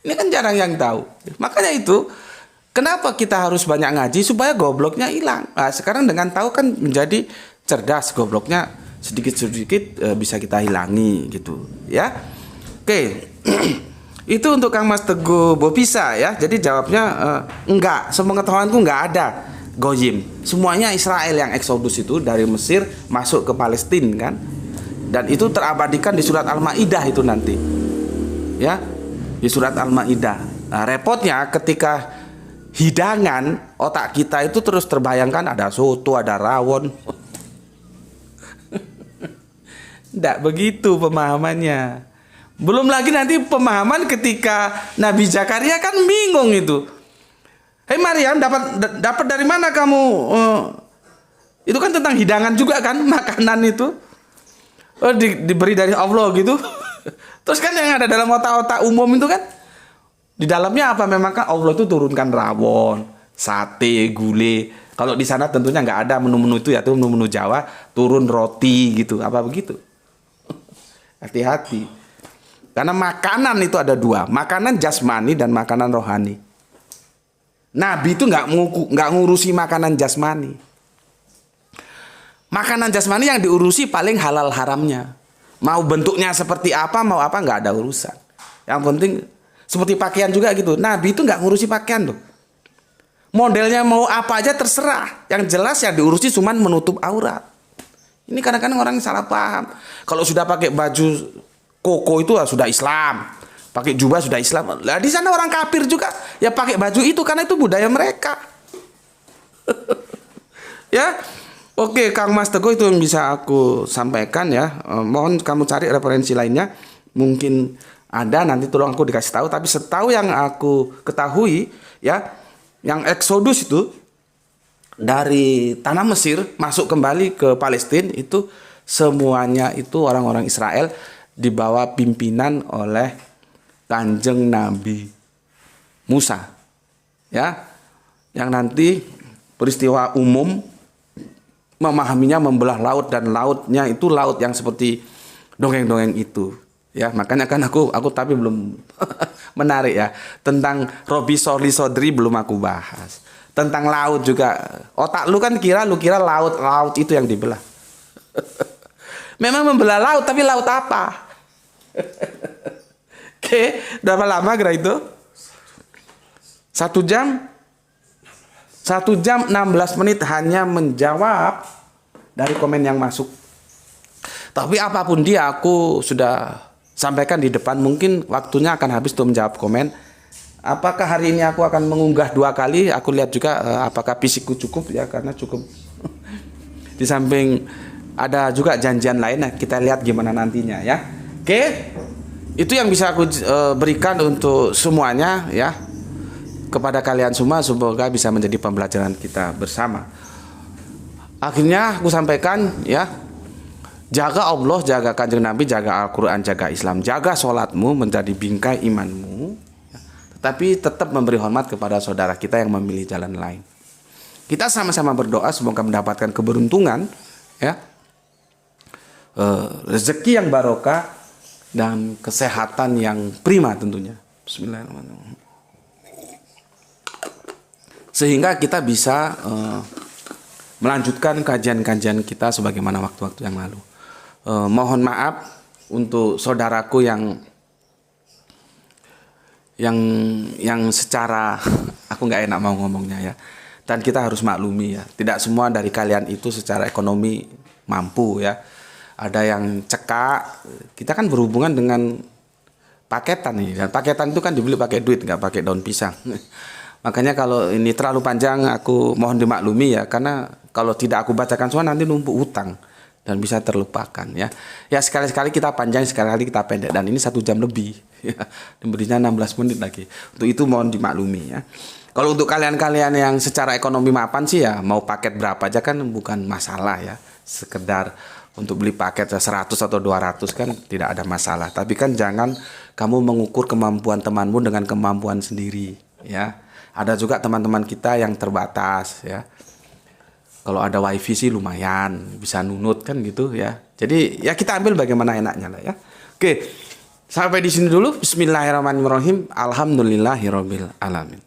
Ini kan jarang yang tahu. Makanya itu kenapa kita harus banyak ngaji supaya gobloknya hilang. Nah, sekarang dengan tahu kan menjadi cerdas, gobloknya sedikit-sedikit bisa kita hilangi gitu, ya. Oke. Itu untuk Kang Mas Teguh Bopisa ya. Jadi jawabnya enggak, sepengetahuanku enggak ada goyim. Semuanya Israel yang eksodus itu dari Mesir masuk ke Palestina kan. Dan itu terabadikan di surat Al-Maidah itu nanti. Ya. Di surat Al-Maidah. Nah, repotnya ketika hidangan otak kita itu terus terbayangkan ada soto, ada rawon. Enggak begitu pemahamannya. Belum lagi nanti pemahaman ketika Nabi Zakaria kan bingung itu. Hei Maryam, dapat dari mana kamu? Itu kan tentang hidangan juga kan, makanan itu. Oh, diberi dari Allah gitu. Terus kan yang ada dalam otak-otak umum itu kan, di dalamnya apa? Memang kan Allah itu turunkan rawon, sate, gulai. Kalau di sana tentunya nggak ada menu-menu itu ya, itu menu-menu Jawa, turun roti gitu, apa begitu? Hati-hati. Karena makanan itu ada dua, makanan jasmani dan makanan rohani. Nabi itu nggak ngurusi makanan jasmani. Makanan jasmani yang diurusi paling halal haramnya. Mau bentuknya seperti apa, mau apa nggak ada urusan. Yang penting seperti pakaian juga gitu. Nabi itu nggak ngurusi pakaian tuh. Modelnya mau apa aja terserah. Yang jelas yang diurusi cuma menutup aurat. Ini kadang-kadang orang salah paham. Kalau sudah pakai baju koko itu sudah Islam. Pakai jubah sudah Islam. Lah di sana orang kafir juga ya pakai baju itu karena itu budaya mereka. Ya. Oke, Kang Mas Teguh, itu yang bisa aku sampaikan ya. Mohon kamu cari referensi lainnya. Mungkin ada, nanti tolong aku dikasih tahu. Tapi setahu yang aku ketahui ya, yang Eksodus itu dari tanah Mesir masuk kembali ke Palestina itu semuanya itu orang-orang Israel di bawah pimpinan oleh Kanjeng Nabi Musa. Ya. Yang nanti peristiwa umum memahaminya membelah laut, dan lautnya itu laut yang seperti dongeng-dongeng itu ya. Makanya kan aku tapi belum menarik ya, tentang Robi Sorli Sodri belum aku bahas, tentang laut juga. Otak lu kira laut itu yang dibelah. Memang membelah laut, tapi laut apa? Oke, berapa lama kira itu? 1 jam 16 menit hanya menjawab dari komen yang masuk. Tapi apapun dia, aku sudah sampaikan di depan, mungkin waktunya akan habis untuk menjawab komen. Apakah hari ini aku akan mengunggah 2 kali? Aku lihat juga apakah fisikku cukup ya, karena cukup. Di samping ada juga janjian lain, kita lihat gimana nantinya ya. Oke, itu yang bisa aku berikan untuk semuanya ya. Kepada kalian semua, semoga bisa menjadi pembelajaran kita bersama. Akhirnya aku sampaikan ya, jaga Allah, jaga Kanjeng Nabi, jaga Al-Quran, jaga Islam, jaga sholatmu menjadi bingkai imanmu ya. Tetapi tetap memberi hormat kepada saudara kita yang memilih jalan lain. Kita sama-sama berdoa semoga mendapatkan keberuntungan ya, rezeki yang barokah dan kesehatan yang prima tentunya. Bismillahirrahmanirrahim. Sehingga kita bisa melanjutkan kajian-kajian kita sebagaimana waktu-waktu yang lalu. Mohon maaf untuk saudaraku yang secara aku nggak enak mau ngomongnya ya. Dan kita harus maklumi ya, tidak semua dari kalian itu secara ekonomi mampu ya. Ada yang cekak. Kita kan berhubungan dengan paketan nih, dan paketan itu kan dibeli pakai duit, nggak pakai daun pisang. Makanya kalau ini terlalu panjang, aku mohon dimaklumi ya, karena kalau tidak aku bacakan semua nanti numpuk utang dan bisa terlupakan ya. Ya sekali-sekali kita panjang, sekali-kali kita pendek, dan ini 1 jam lebih ya. Berinya 16 menit lagi. Untuk itu mohon dimaklumi ya. Kalau untuk kalian-kalian yang secara ekonomi mapan sih ya, mau paket berapa aja kan bukan masalah ya. Sekedar untuk beli paket 100 atau 200 kan tidak ada masalah. Tapi kan jangan kamu mengukur kemampuan temanmu dengan kemampuan sendiri ya. Ada juga teman-teman kita yang terbatas ya. Kalau ada wifi sih lumayan, bisa nunut kan gitu ya. Jadi ya kita ambil bagaimana enaknya lah ya. Oke, sampai di sini dulu. Bismillahirrahmanirrahim. Alhamdulillahirabbil alamin.